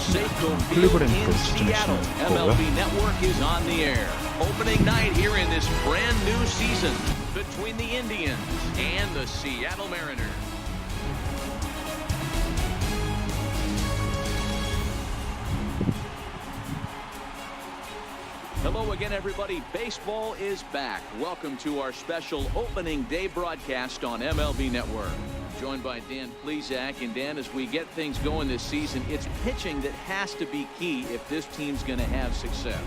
있습니다. 클리브랜드로 지정하시는 거고요. MLB Network is on the air. Opening night here in this brand new season between the Indians and the Seattle Mariners. Hello again, everybody. Baseball is back. Welcome to our special opening day broadcast on MLB Network. Joined by Dan Plesac. And Dan, as we get things going this season, it's pitching that has to be key if this team's going to have success.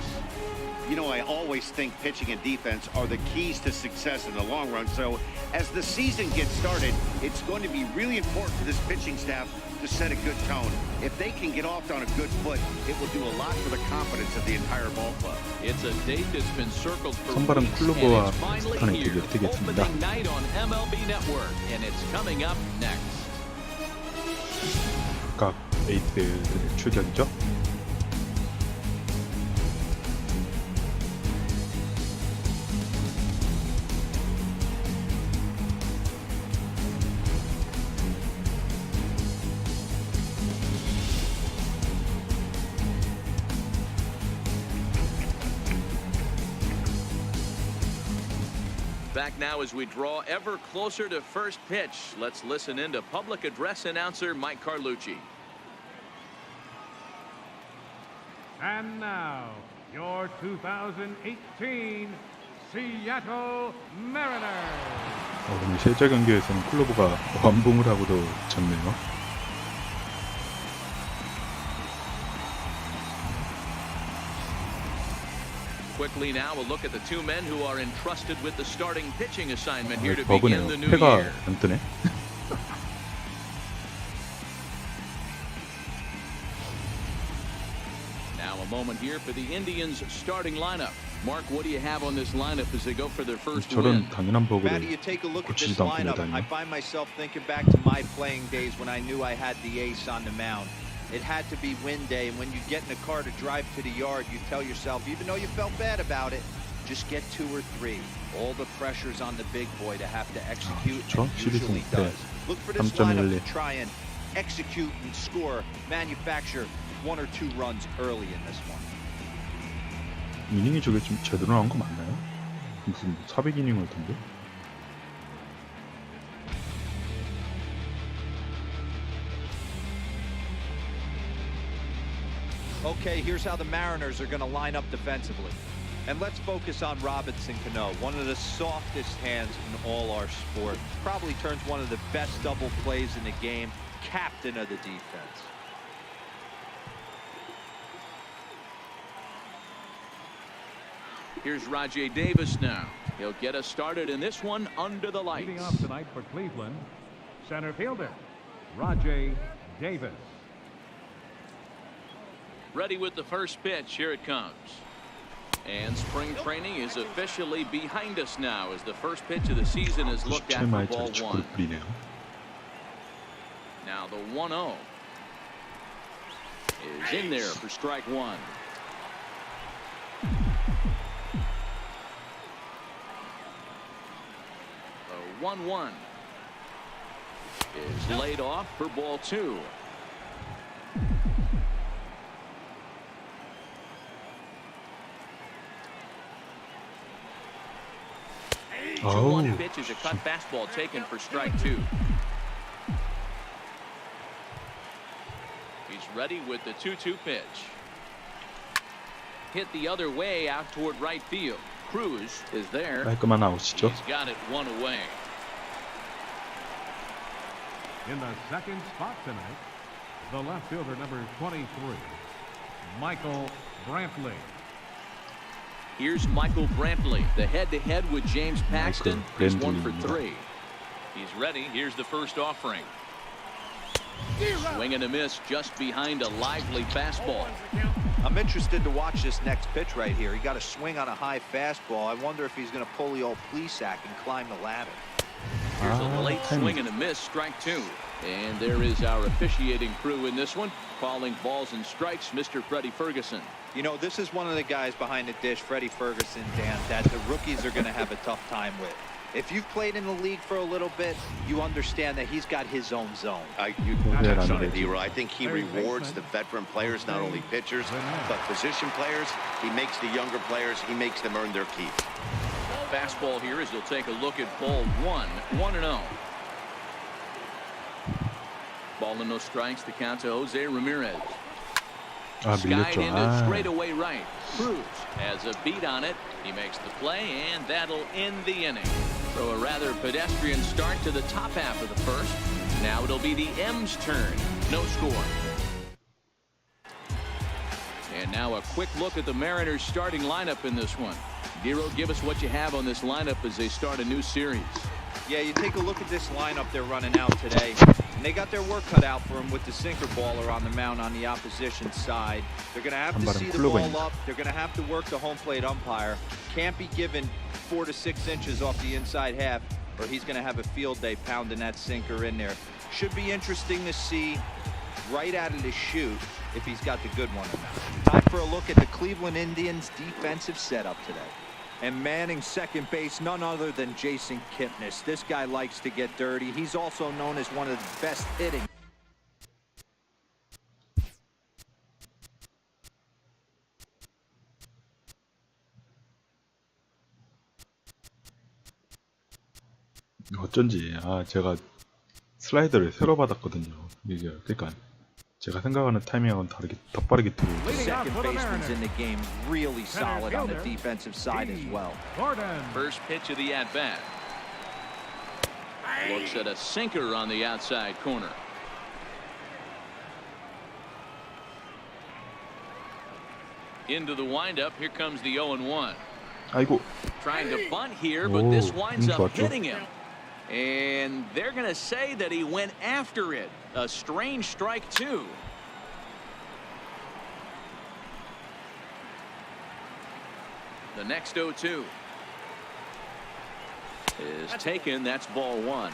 You know, I always think pitching and defense are the keys to success in the long run. So as the season gets started, it's going to be really important for this pitching staff to set a good tone. If they can get off on a good foot, it will do a lot for the confidence of the entire ball club. It's a date that's been circled for 선발은 weeks, 클로버와 and it's finally 비슷한 here. 대결이 되겠습니다. Opening night on MLB Network, and it's coming up next. 각 에이스들의 출격이죠. Back now as we draw ever closer to first pitch. Let's listen in to public address announcer Mike Carlucci. And now, your 2018 Seattle Mariners. 오늘 실제 경기에서는 클로버가 완봉을 하고도 졌네요. Quickly now, a look at the two men who are entrusted with the starting pitching assignment here to 버그네요. begin the new 패가 year. 안 뜨네. Now a moment here for the Indians starting lineup. Mark, what do you have on this lineup as they go for their first win? 저런 당연한 버그를 Maddie, you take a look at this 고치지도 않고 lineup. I 내다니. find myself thinking back to my playing days when I knew I had the ace on the mound. It had to be win day, and when you get in a car to drive to the yard, you tell yourself, even though you felt bad about it, just get 2 or 3. All the pressure's on the big boy to have to execute, and usually does. Look for this lineup to try and execute and score, manufacture 1 or 2 runs early in this one. 이닝이 저게 좀 제대로 나온 거 맞나요? 무슨 400이닝 할 텐데? Okay, here's how the Mariners are going to line up defensively. And let's focus on Robinson Cano, one of the softest hands in all our sport. Probably turns one of the best double plays in the game, captain of the defense. Here's Rajay Davis now. He'll get us started in this one under the lights. Leading off tonight for Cleveland, center fielder, Rajay Davis. Ready with the first pitch. Here it comes. And spring training is officially behind us now as the first pitch of the season is looked at for ball 1. Now the 1-0 is in there for strike 1. The 1-1 is laid off for ball 2. One pitch is a cut fastball taken for strike 2. He's ready with the 2-2 pitch. Hit the other way out toward right field. Cruz is there. 깔끔한 아웃이죠. He's got it 1 away. In the second spot tonight, the left fielder, number 23, Michael Brantley. Here's Michael Brantley. The head-to-head with James Paxton is 1 for 3. He's ready. Here's the first offering. Swing and a miss just behind a lively fastball. I'm interested to watch this next pitch right here. He got a swing on a high fastball. I wonder if he's going to pull the old Plesac and climb the ladder. Here's a late swing and a miss, strike 2. And there is our officiating crew in this one, calling balls and strikes, Mr. Freddie Ferguson. You know, this is one of the guys behind the dish, Freddie Ferguson, Dan, that the rookies are going to have a tough time with. If you've played in the league for a little bit, you understand that he's got his own zone. You touched on it, D-Roy. I think he rewards the veteran players, not only pitchers, but position players. He makes the younger players, he makes them earn their keep. Fastball here as he'll take a look at ball 1-0. Ball and no strikes. The count to Jose Ramirez. Skied 밀렸죠. into straightaway right. Cruz has a beat on it. He makes the play, and that'll end the inning. So a rather pedestrian start to the top half of the first. Now it'll be the M's turn. No score. And now a quick look at the Mariners starting lineup in this one. Giro, give us what you have on this lineup as they start a new series. Yeah, you take a look at this lineup they're running out today, and they got their work cut out for them with the sinker baller on the mound on the opposition side. They're going to have to see the ball up. They're going to have to work the home plate umpire. Can't be given 4 to 6 inches off the inside half, or he's going to have a field day pounding that sinker in there. Should be interesting to see right out of the chute if he's got the good one or not. Time for a look at the Cleveland Indians' defensive setup today. And manning second base, none other than Jason Kipnis. This guy likes to get dirty. He's also known as one of the best hitting. 어쩐지 제가 슬라이더를 새로 받았거든요. 이게 그러니까 제가 생각하는 타이밍하고는 다르게 더 빠르게 들어오고. Second baseman's in the game, really solid on the defensive side as well. First pitch of the at-bat. Looks at a sinker on the outside corner. Into the windup. Here comes the 0-1. 아이고. Trying to bunt here, but this winds up 좋았죠. hitting him. And they're going to say that he went after it. A strange strike, too. The next 0-2 is taken. That's ball 1.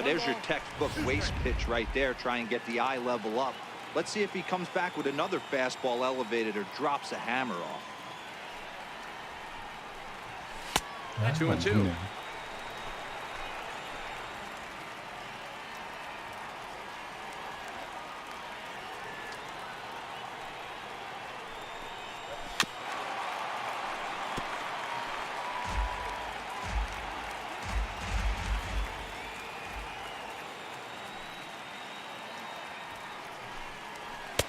There's your textbook waste pitch right there. Try and get the eye level up. Let's see if he comes back with another fastball elevated or drops a hammer off. 2-2.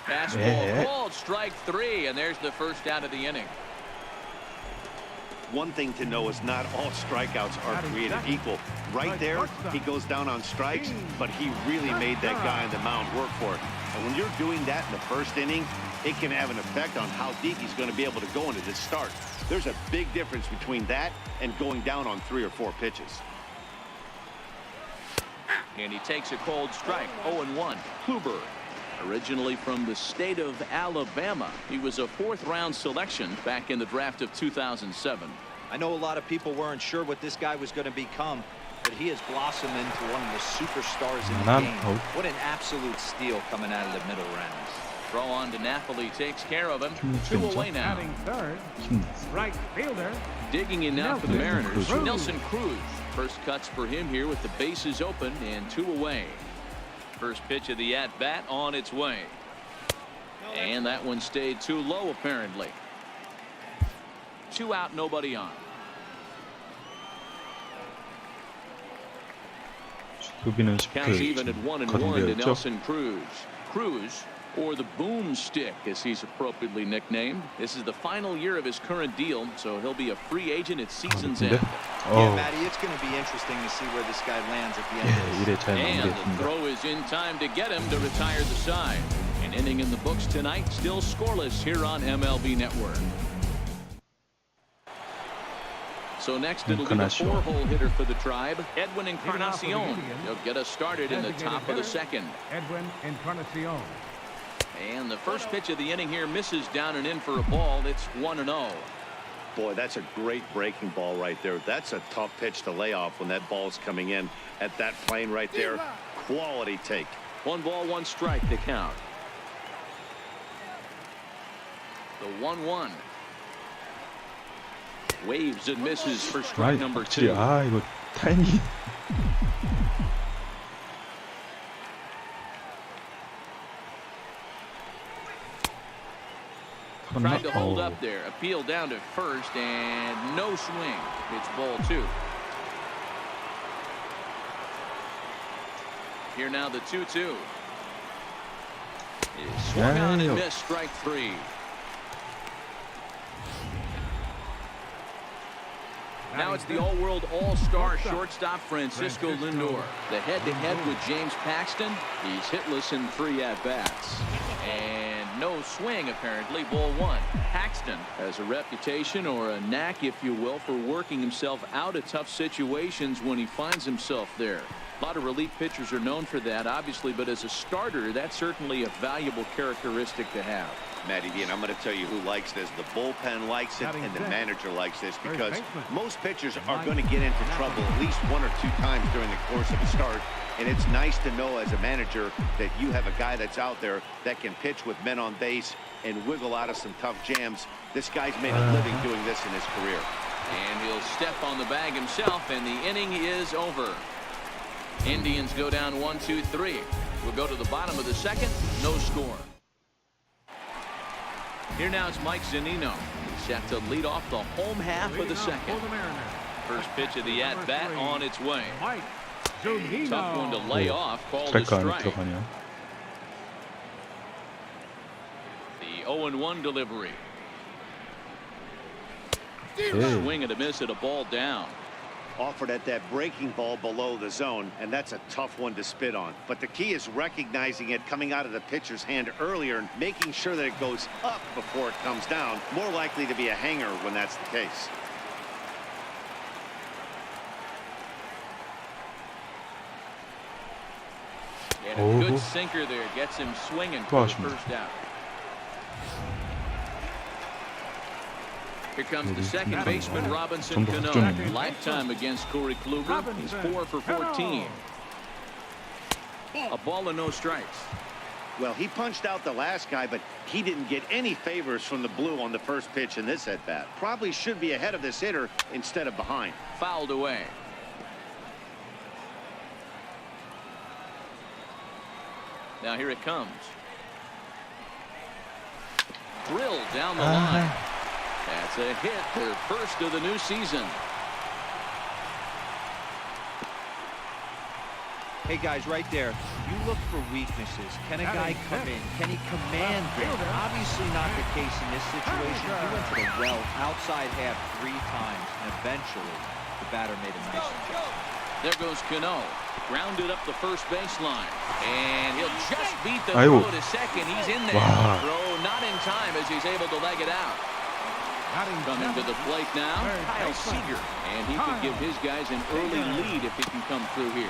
Fastball called strike 3, and there's the first out of the inning. One thing to know is not all strikeouts are created equal. Right there, he goes down on strikes, but he really made that guy on the mound work for it. And when you're doing that in the first inning, it can have an effect on how deep he's going to be able to go into this start. There's a big difference between that and going down on 3 or 4 pitches. And he takes a cold strike. 0-1. Kluber, originally from the state of Alabama. He was a 4th-round selection back in the draft of 2007. I know a lot of people weren't sure what this guy was going to become, but he has blossomed into one of the superstars in the game. What an absolute steal coming out of the middle rounds. Throw on to Napoli takes care of him. 2 away now. Right fielder. Digging in now for the Mariners. Nelson Cruz. First cuts for him here with the bases open and 2 away. First pitch of the at-bat on its way. And that one stayed too low, apparently. 2 out, nobody on. Counts even at 1-1 to Nelson Cruz. Cruz, or the boomstick as he's appropriately nicknamed. This is the final year of his current deal, so he'll be a free agent at season's end. Yeah, Matty, it's going to be interesting to see where this guy lands at the end of this. And the throw is in time to get him to retire the side. An inning in the books tonight, still scoreless here on MLB Network. So next it'll be the 4-hole hitter for the Tribe, Edwin Encarnacion. He'll get us started in the top of the second. Edwin Encarnacion. And the first pitch of the inning here misses down and in for a ball. It's 1-0. Boy, that's a great breaking ball right there. That's a tough pitch to lay off when that ball's coming in at that plane right there. Quality take. 1 ball, 1 strike to count. The 1-1. Waves and misses for strike number 2. 이거 타이밍. Tried to hold up there. Appeal down to first and no swing. It's ball 2. Here now the 2-2. Swung on and missed, strike 3. Now it's the all-world all-star shortstop Francisco Lindor. The head-to-head with James Paxton. He's hitless in 3 at-bats. And no swing, apparently, ball 1. Paxton has a reputation, or a knack, if you will, for working himself out of tough situations when he finds himself there. A lot of relief pitchers are known for that, obviously, but as a starter, that's certainly a valuable characteristic to have. Matty D, and I'm going to tell you who likes this. The bullpen likes it, and the manager likes this, because most pitchers are going to get into trouble at least 1 or 2 times during the course of a start. And it's nice to know as a manager that you have a guy that's out there that can pitch with men on base and wiggle out of some tough jams. This guy's made a living doing this in his career. And he'll step on the bag himself, and the inning is over. Indians go down 1-2-3. We'll go to the bottom of the 2nd. No score. Here now is Mike Zunino. He's set to lead off the home half of the 2nd. First pitch of the at-bat on its way. Tough one to lay off. Called a strike. The 0-1 delivery. Swing and a miss at a ball down. Offered at that breaking ball below the zone, and that's a tough one to spit on. But the key is recognizing it coming out of the pitcher's hand earlier and making sure that it goes up before it comes down. More likely to be a hanger when that's the case. And a good sinker there gets him swinging for the first out. Here comes the second baseman, Robinson Cano. Lifetime against Corey Kluber. He's 4 for 14. A ball and no strikes. Well, he punched out the last guy, but he didn't get any favors from the blue on the first pitch in this at-bat. Probably should be ahead of this hitter instead of behind. Fouled away. Now here it comes. Drilled down the line. That's a hit, their first of the new season. Hey guys, right there, you look for weaknesses. Can a guy come in? Can he command them? Obviously not the case in this situation. He went to the well outside half 3 times, and eventually the batter made a nice adjustment. There goes Cano. Grounded up the first baseline. And he'll just beat the throw to second. He's in there. Wow. Throw not in time as he's able to leg it out. Coming to the plate now, Kyle Seager. And he could give his guys an early lead if he can come through here.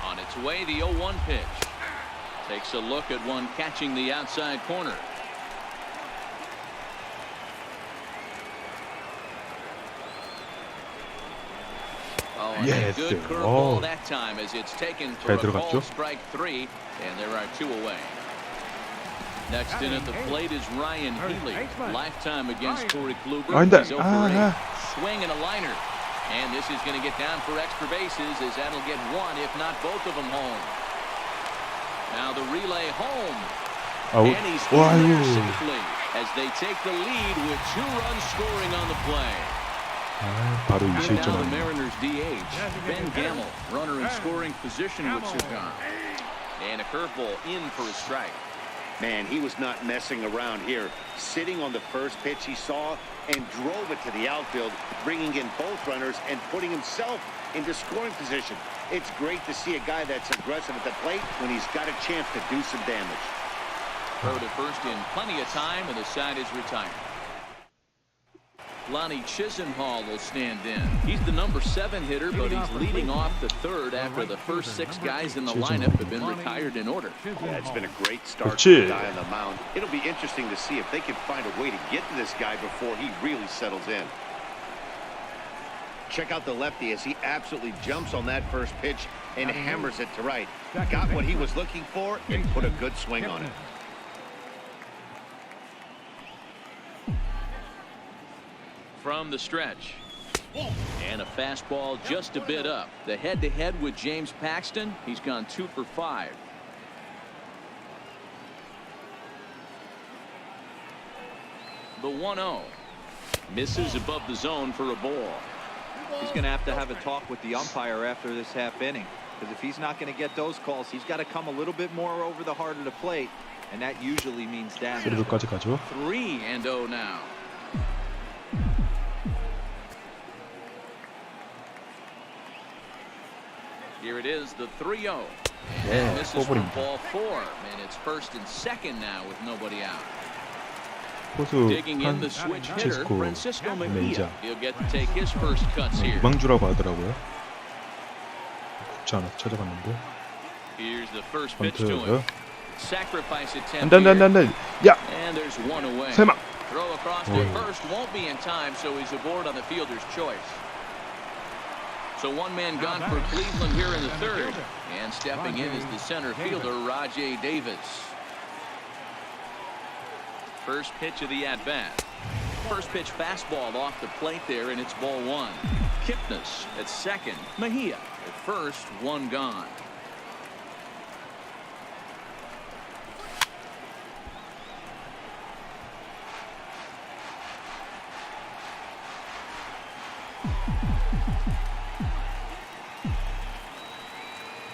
On its way, the 0-1 pitch. Takes a look at one catching the outside corner. Oh, and a good curveball that time as it's taken for a called strike 3, and there are 2 away. Next in at the plate is Ryan Healy. Lifetime against Corey Kluber. He's 0 for 8. Swing and a liner. And this is going to get down for extra bases as that'll get 1, if not both of them home. Now the relay home. And he's in there safely as they take the lead with 2 runs scoring on the play. 바로 Now 2실점. the Mariners DH, Ben Gamel, runner in scoring position with Cigar. And a curveball in for a strike. Man, he was not messing around here. Sitting on the first pitch he saw and drove it to the outfield, bringing in both runners and putting himself into scoring position. It's great to see a guy that's aggressive at the plate when he's got a chance to do some damage. Throw to first in plenty of time, and the side is retired. Lonnie Chisenhall will stand in. He's the number 7 hitter, but he's leading off the 3rd after the first 6 guys in the lineup have been retired in order. Yeah, it's been a great start for the guy on the mound. It'll be interesting to see if they can find a way to get to this guy before he really settles in. Check out the lefty as he absolutely jumps on that first pitch and hammers it to right. Got what he was looking for and put a good swing on it. from the stretch. And a fastball just a bit up. The head-to-head with James Paxton. He's gone 2 for 5. The 1-0. Misses above the zone for a ball. He's going to have a talk with the umpire after this half inning, because if he's not going to get those calls, he's got to come a little bit more over the heart of the plate, and that usually means damage. 3루까지 가죠. 3-0 now. Here it is, the 3-0. 네, Misses for 포볼입니다. ball 4, and it's first and second now with nobody out. 포수 Digging in the switch hitter, 프란치스코 Francisco 메이자. Mejia. He'll get to take his first cuts here. 유망주라고 하더라고요. 국지 않아서 찾아봤는데. Here's the first pitch to him. 번트. Sacrifice attempt 안돼. 야, and there's one away. 설마. Throw across to first won't be in time, so he's aboard on the fielder's choice. So one man gone for Cleveland here in the third, and stepping in is the center fielder Rajay Davis. First pitch of the at-bat. First pitch fastball off the plate there, and it's ball 1. Kipnis at second. Mejia at first. One gone.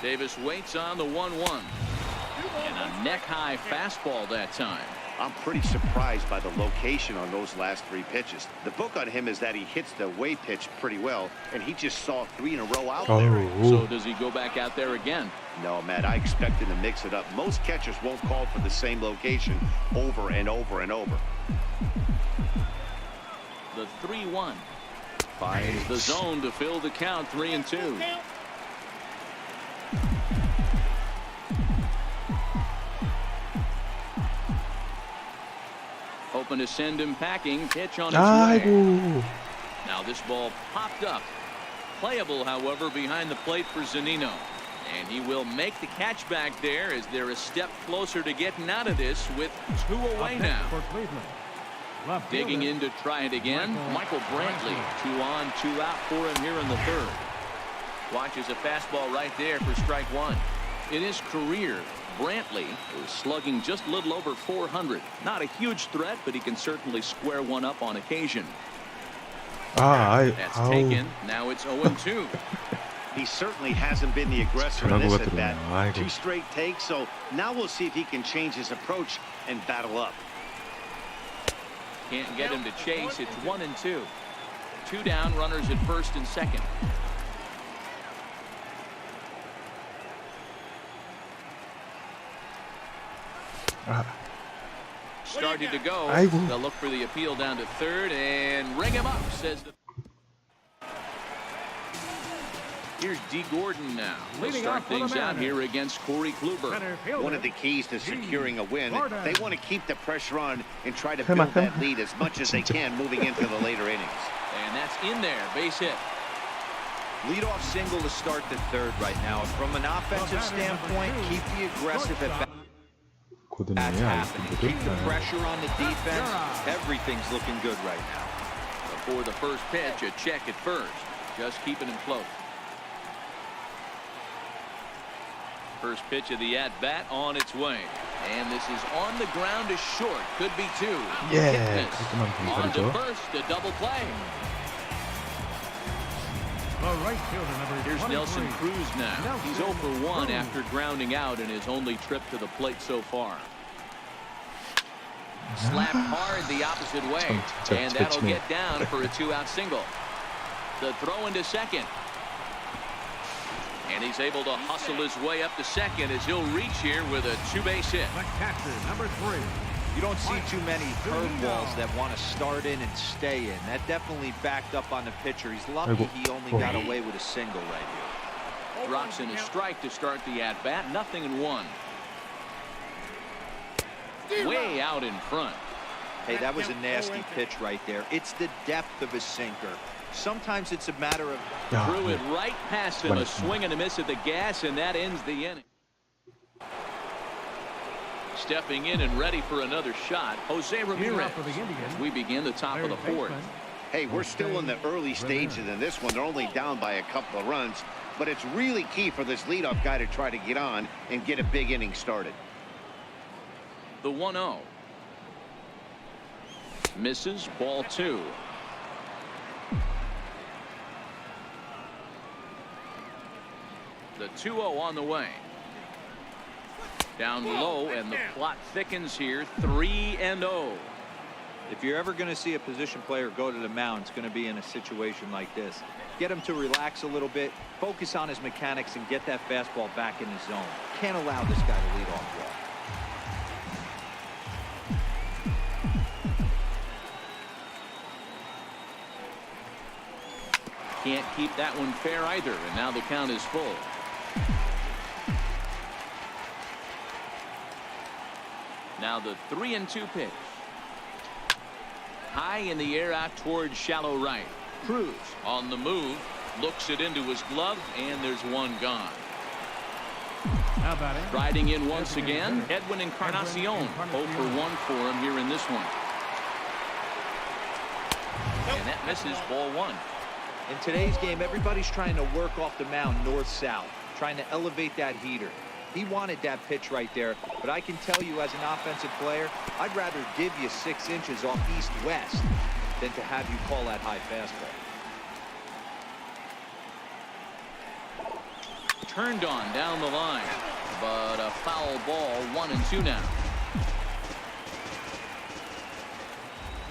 Davis waits on the 1-1. And a neck-high fastball that time. I'm pretty surprised by the location on those last 3 pitches. The book on him is that he hits the way pitch pretty well, and he just saw 3 in a row out there. So does he go back out there again? No, Matt, I expect him to mix it up. Most catchers won't call for the same location over and over and over. The 3-1. Finds the zone to fill the count, 3-2. Hoping to send him packing. Pitch on its way. 아이고. Now this ball popped up. Playable, however, behind the plate for Zunino. And he will make the catch back there as they're a step closer to getting out of this with 2 away now. Digging in to try it again. Michael Brantley. 2 on, 2 out for him here in the third. Watches a fastball right there for strike 1. In his career, Brantley is slugging just a little over 400. Not a huge threat, but he can certainly square one up on occasion. That's taken. Now it's 0-2. He certainly hasn't been the aggressor in 잘한 this 것 at bat. 같더군요. 2 아이고. straight takes, so now we'll see if he can change his approach and battle up. Can't get him to chase. It's 1-2. 2 down, runners at first and second. Started to go. 아이고. They'll look for the appeal down to third and ring him up, says the. Here's D. Gordon now. He'll start things out here against Corey Kluber. One of the keys to securing a win, they want to keep the pressure on and try to build that lead as much as they can moving into the later innings. And that's in there. Base hit. Leadoff single to start the third right now. From an offensive standpoint, keep the aggressive at bat. 고든이 That's happening. Keep the 알겠습니다. pressure on the defense. Everything's looking good right now. Before the first pitch, a check at first. Just keeping him close. First pitch of the at-bat on its way. And this is on the ground to short. Could be 2. 예, Kipnis 깔끔한 on to 공살이죠. first, a double play. Here's Nelson Cruz now. He's 0 for 1 after grounding out in his only trip to the plate so far. Slapped hard the opposite way. And that'll get down for a 2-out single. The throw into second. And he's able to hustle his way up to second as he'll reach here with a 2-base hit. The catcher, number 3. You don't see too many curveballs that want to start in and stay in. That definitely backed up on the pitcher. He's lucky he only got away with a single right here. Drops in a strike to start the at-bat. 0-1. Way out in front. Hey, that was a nasty pitch right there. It's the depth of a sinker. Sometimes it's a matter of Threw it right past him. A swing and a miss at the gas, and that ends the inning. Stepping in and ready for another shot, Jose Ramirez. As we begin the top of the 4th. Hey, we're still in the early stages in this one. They're only down by a couple of runs, but it's really key for this leadoff guy to try to get on and get a big inning started. The 1-0. Misses, ball 2. The 2-0 on the way. Down low, and the plot thickens here. 3-0. If you're ever going to see a position player go to the mound, it's going to be in a situation like this. Get him to relax a little bit, focus on his mechanics, and get that fastball back in his zone. Can't allow this guy to lead off well. Can't keep that one fair either, and now the count is full. Now the 3-2 pitch. High in the air out towards shallow right. Cruz on the move, looks it into his glove, and there's one gone. Now batting. Riding in once again, Edwin Encarnacion. 0 for 1 for him here in this one. And that misses, ball 1. In today's game, everybody's trying to work off the mound north-south, trying to elevate that heater. He wanted that pitch right there, but I can tell you as an offensive player, I'd rather give you 6 inches off east-west than to have you call that high fastball. Turned on down the line, but a foul ball. 1-2 now.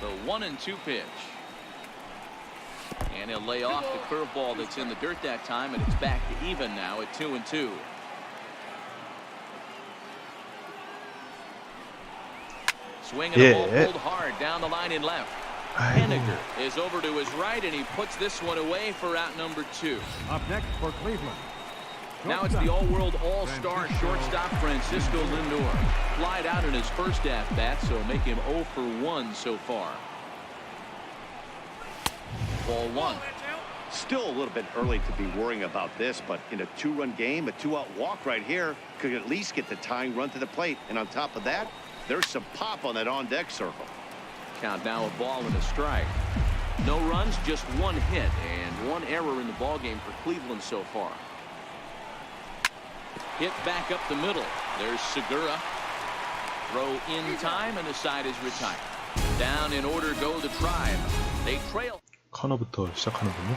The 1-2 pitch. And he'll lay off the curveball that's in the dirt that time, and it's back to even now at 2-2. Swinging a ball pulled hard down the line in left. Henniger is over to his right, and he puts this one away for out number 2. Up next for Cleveland. Now it's the all-world all-star shortstop Francisco Lindor. Flied out in his first at-bat, so make him 0 for 1 so far. Ball 1. Still a little bit early to be worrying about this, but in a 2-run game, a 2-out walk right here could at least get the tying run to the plate. And on top of that, there's some pop on that on-deck circle. Count now a ball and a strike. No runs, just 1 hit, and 1 error in the ballgame for Cleveland so far. Hit back up the middle. There's Segura. Throw in time, and the side is retired. Down in order go the Tribe. They trail. 커너부터 시작하는군요.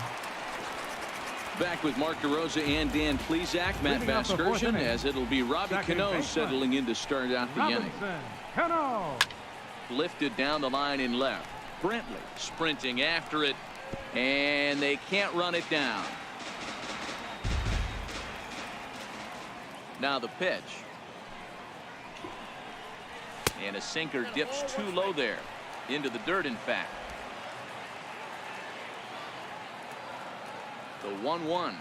Back with Mark DeRosa and Dan Plesac. Matt Vasgersian, as it'll be Robbie Cano settling in to start out the inning. Cano. Lifted down the line in left. Brentley sprinting after it, and they can't run it down. Now the pitch. And a sinker dips too low there. Into the dirt, in fact. The 1-1.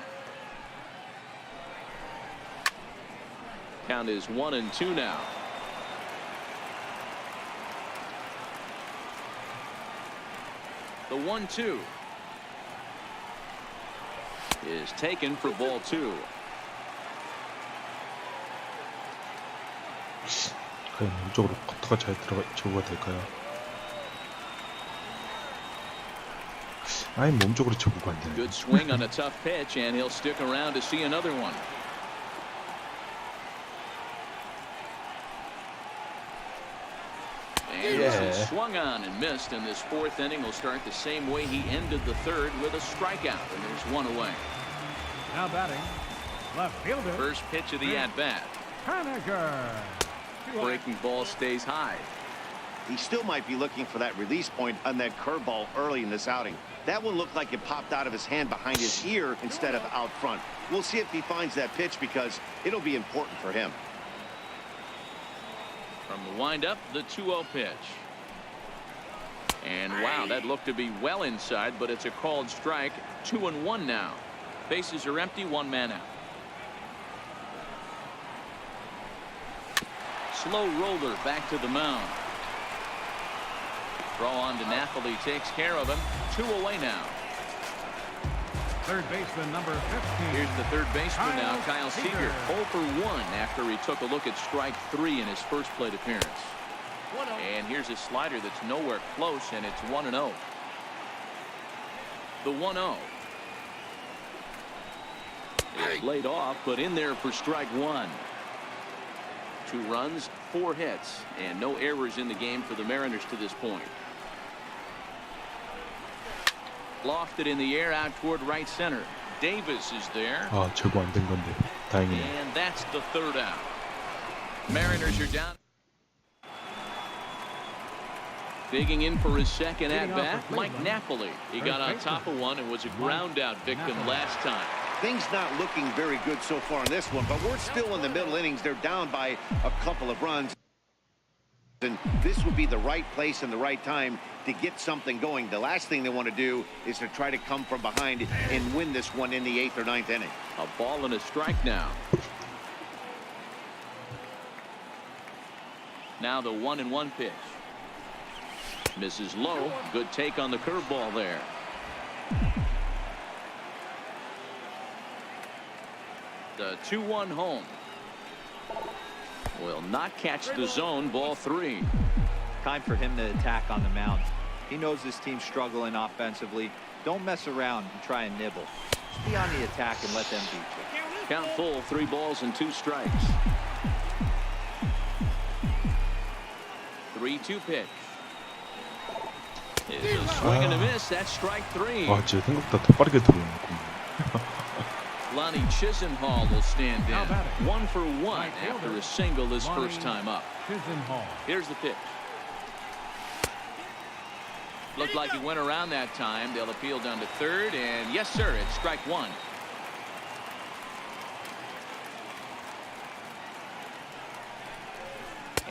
Count is 1-2 now. The 1-2 is taken for ball 2. 과연 이쪽으로 커터가 잘 제거가 될까요? 아예 몸쪽으로 제거가 안 되네. Good swing on a tough pitch, and he'll stick around to see another one. Anderson swung on and missed in this 4th inning. Will start the same way he ended the 3rd, with a strikeout, and there's 1 away. Now batting, left fielder. First pitch of the at-bat. Henniger. Breaking ball stays high. He still might be looking for that release point on that curveball early in this outing. That one looked like it popped out of his hand behind his ear instead of out front. We'll see if he finds that pitch, because it'll be important for him. From the windup, the 2-0 pitch. And wow, that looked to be well inside, but it's a called strike. 2-1 now. Bases are empty, 1 man out. Slow roller back to the mound. Throw on to Napoli, takes care of him. 2 away now. Third baseman number 15. Here's the third baseman now, Kyle Seager. 0 for 1 after he took a look at strike 3 in his first plate appearance. And here's a slider that's nowhere close, and it's 1-0. The 1-0. It's laid off, but in there for strike one. 2 runs, 4 hits, and no errors in the game for the Mariners to this point. Lofted in the air out toward right center. Davis is there. 아, 제거 안 된 건데 다행이네. And that's the 3rd out. Mariners are down. Digging in for his second at bat, Mike Napoli. He got on top of one and was a ground out victim last time. Things not looking very good so far in this one, but we're still in the middle innings. They're down by a couple of runs. And this would be the right place and the right time to get something going. The last thing they want to do is to try to come from behind and win this one in the 8th or 9th inning. A ball and a strike now. Now the 1-1 pitch. Misses low. Good take on the curveball there. The 2-1 home. Will not catch the zone. Ball 3. Time for him to attack on the mound. He knows this team's struggling offensively. Don't mess around and try and nibble. Just be on the attack and let them beat you. Count full. 3 balls and 2 strikes. 3-2 pitch. It's a swing and a miss. That's strike 3. 와, 진짜 생각보다 더 빠르게 들어오네. Lonnie Chisenhall will stand in. 1 for 1 after a single his first time up. Here's the pitch. Looked like he went around that time. They'll appeal down to 3rd, and yes, sir, it's strike 1.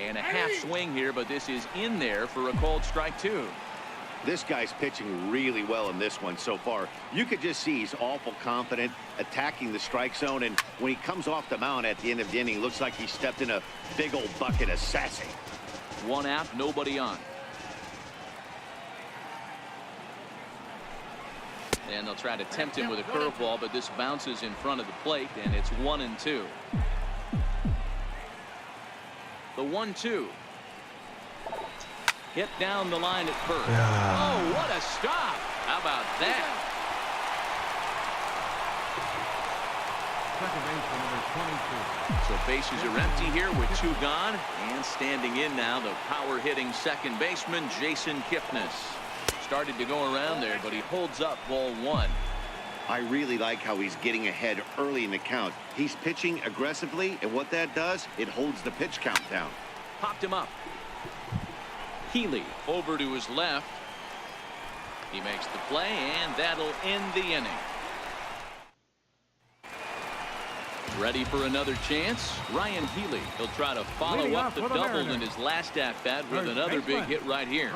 And a half swing here, but this is in there for a called strike 2. This guy's pitching really well in this one so far. You could just see he's awful confident attacking the strike zone, and when he comes off the mound at the end of the inning, looks like he stepped in a big old bucket of sassy. 1 out, nobody on. And they'll try to tempt him with a curveball, but this bounces in front of the plate, and it's 1-2. The 1-2. Hit down the line at first. Yeah. Oh, what a stop. How about that? So bases are empty here with 2 gone. And standing in now, the power-hitting second baseman, Jason Kipnis. Started to go around there, but he holds up ball 1. I really like how he's getting ahead early in the count. He's pitching aggressively, and what that does, it holds the pitch count down. Popped him up. Healy over to his left. He makes the play, and that'll end the inning. Ready for another chance? Ryan Healy. He'll try to follow up the double in his last at-bat with another big hit right here.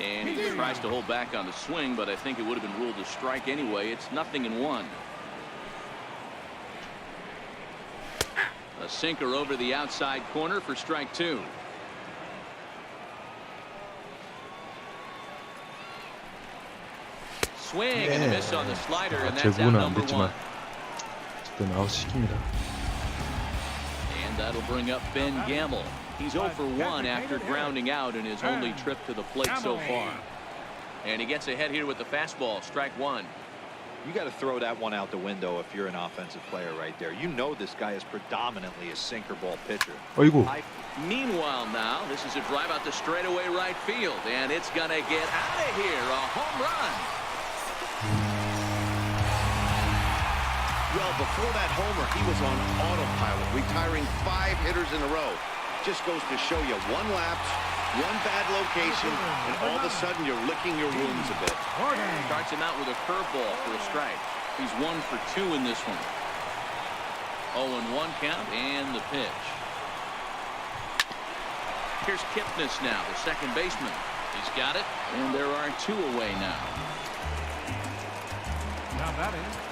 And he tries to hold back on the swing, but I think it would have been ruled a strike anyway. It's 0-1. A sinker over the outside corner for strike 2. Swing and a miss on the slider, and that's out number 1. 어쨌든 아웃시킵니다. And that'll bring up Ben Gamble. He's 0 for 1 after grounding out in his only trip to the plate so far. And he gets ahead here with the fastball. Strike 1. You got to throw that one out the window if you're an offensive player right there. You know this guy is predominantly a sinker ball pitcher. 어이구. Meanwhile now, this is a drive out to straightaway right field, and it's going to get out of here. A home run. Well, before that homer, he was on autopilot, retiring 5 hitters in a row. Just goes to show you 1 lapse, 1 bad location, and all of a sudden you're licking your wounds a bit. Starts him out with a curveball for a strike. He's 1 for 2 in this one. 0-1 count, and the pitch. Here's Kipnis now, the second baseman. He's got it, and there are 2 away now.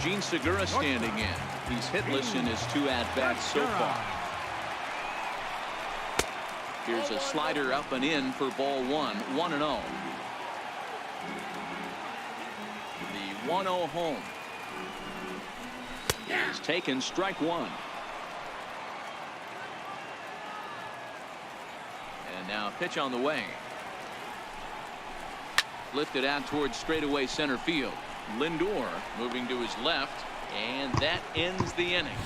Gene Segura standing in. He's hitless in his 2 at-bats so far. Here's a slider up and in for ball 1, 1-0. The 1-0 home is taken, strike 1. And now pitch on the way. Lifted out towards straightaway center field. Lindor moving to his left, and that ends the inning.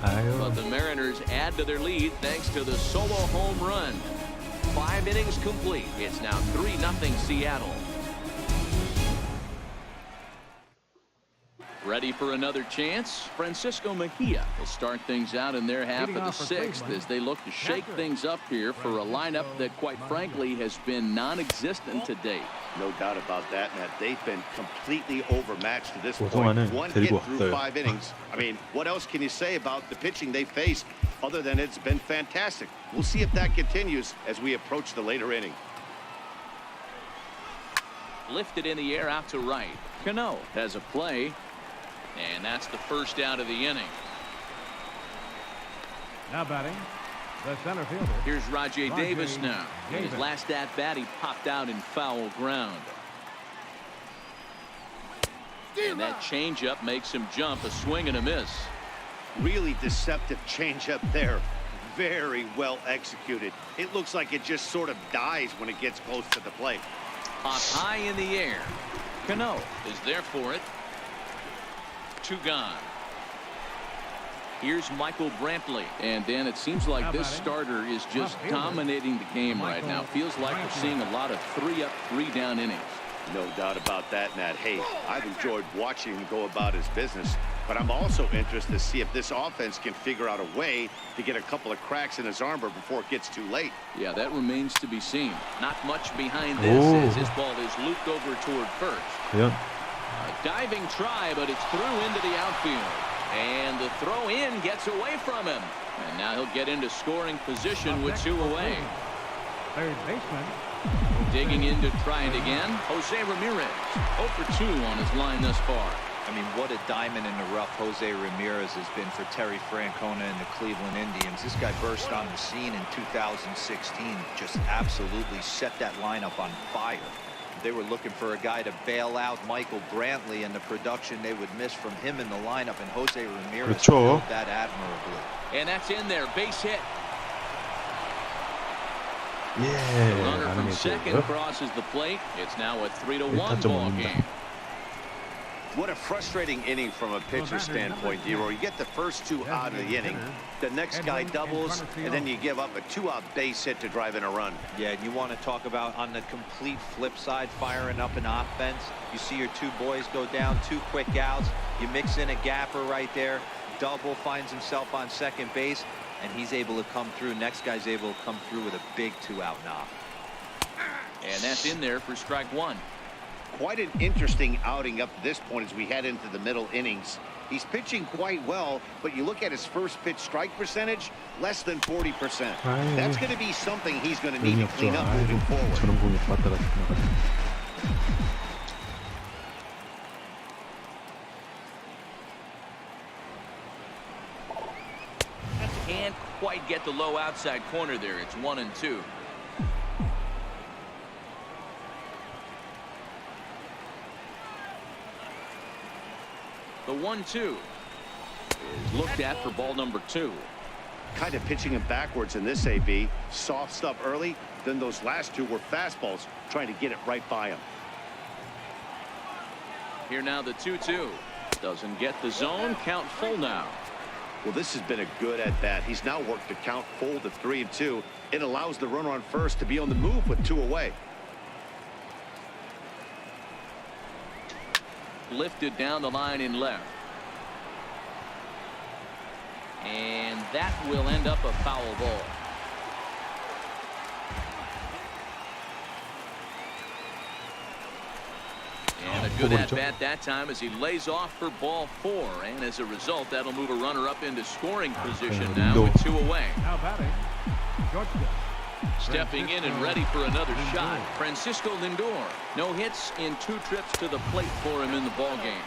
아유. But the Mariners add to their lead thanks to the solo home run. 5 innings complete. It's now 3-0 Seattle. Ready for another chance? Francisco Mejia will start things out in their half of the 6th as they look to shake things up here for a lineup that, quite frankly, has been non-existent to date. No doubt about that, Matt. They've been completely overmatched to this point. 오동환은 One hit 데리고 through 왔어요. 5 innings. I mean, what else can you say about the pitching they faced other than it's been fantastic? We'll see if that continues as we approach the later inning. Lifted in the air out to right. Cano has a play. And that's the first out of the inning. Now batting, the center fielder. Here's Rajay Davis now. In his Davis. last at-bat, he popped out in foul ground. And that changeup makes him jump, a swing and a miss. Really deceptive changeup there. Very well executed. It looks like it just sort of dies when it gets close to the plate. Popped high in the air. Cano is there for it. 2 gone. Here's Michael Brantley. And Dan, it seems like this starter is just dominating the game right now. Feels like we're seeing a lot of 3-up, 3-down innings. No doubt about that, Matt. Hey, I've enjoyed watching him go about his business, but I'm also interested to see if this offense can figure out a way to get a couple of cracks in his armor before it gets too late. Yeah, that remains to be seen. Not much behind this as his ball is looped over toward first. 과연 A diving try, but it's through into the outfield. And the throw in gets away from him. And now he'll get into scoring position with 2 away. Third baseman. Digging in to try it again. Jose Ramirez 0 for 2 on his line thus far. I mean, what a diamond in the rough Jose Ramirez has been for Terry Francona and the Cleveland Indians. This guy burst on the scene in 2016, just absolutely set that lineup on fire. They were looking for a guy to bail out Michael Brantley, and the production they would miss from him in the lineup, and Jose Ramirez 그렇죠. did that admirably. And that's in there. Base hit. 예, Runner from second 라미레즈. crosses the plate. It's now a 3-1 1타점 ball 얻는다. game. What a frustrating inning from a pitcher standpoint, Dero. You get the first 2 out of the inning. The next guy doubles, and then you give up a 2-out base hit to drive in a run. Yeah, and you want to talk about on the complete flip side, firing up an offense. You see your 2 boys go down, 2 quick outs. You mix in a gapper right there. Double finds himself on second base, and he's able to come through. Next guy's able to come through with a big 2-out knock. And that's in there for strike 1. Quite an interesting outing up to this point as we head into the middle innings. He's pitching quite well, but you look at his first pitch strike percentage, less than 40%. 아유. That's going to be something he's going to need 의미 to 없죠. clean up 아이고, moving forward. 저런 공이 맞다가 지나가네. Can't quite get the low outside corner there. It's 1-2. The 1-2 is looked at for ball number 2. Kind of pitching him backwards in this AB. Soft stuff early, then those last 2 were fastballs, trying to get it right by him. Here now the 2-2. Doesn't get the zone. Count full now. Well, this has been a good at-bat. He's now worked the count full to 3-2. It allows the runner on first to be on the move with 2 away. Lifted down the line in left. And that will end up a foul ball. And a good at-bat that time as he lays off for ball 4. And as a result, that'll move a runner up into scoring position now with 2 away. Now batting, shortstop. Stepping in and ready for another shot, Francisco Lindor. No hits in 2 trips to the plate for him in the ball game.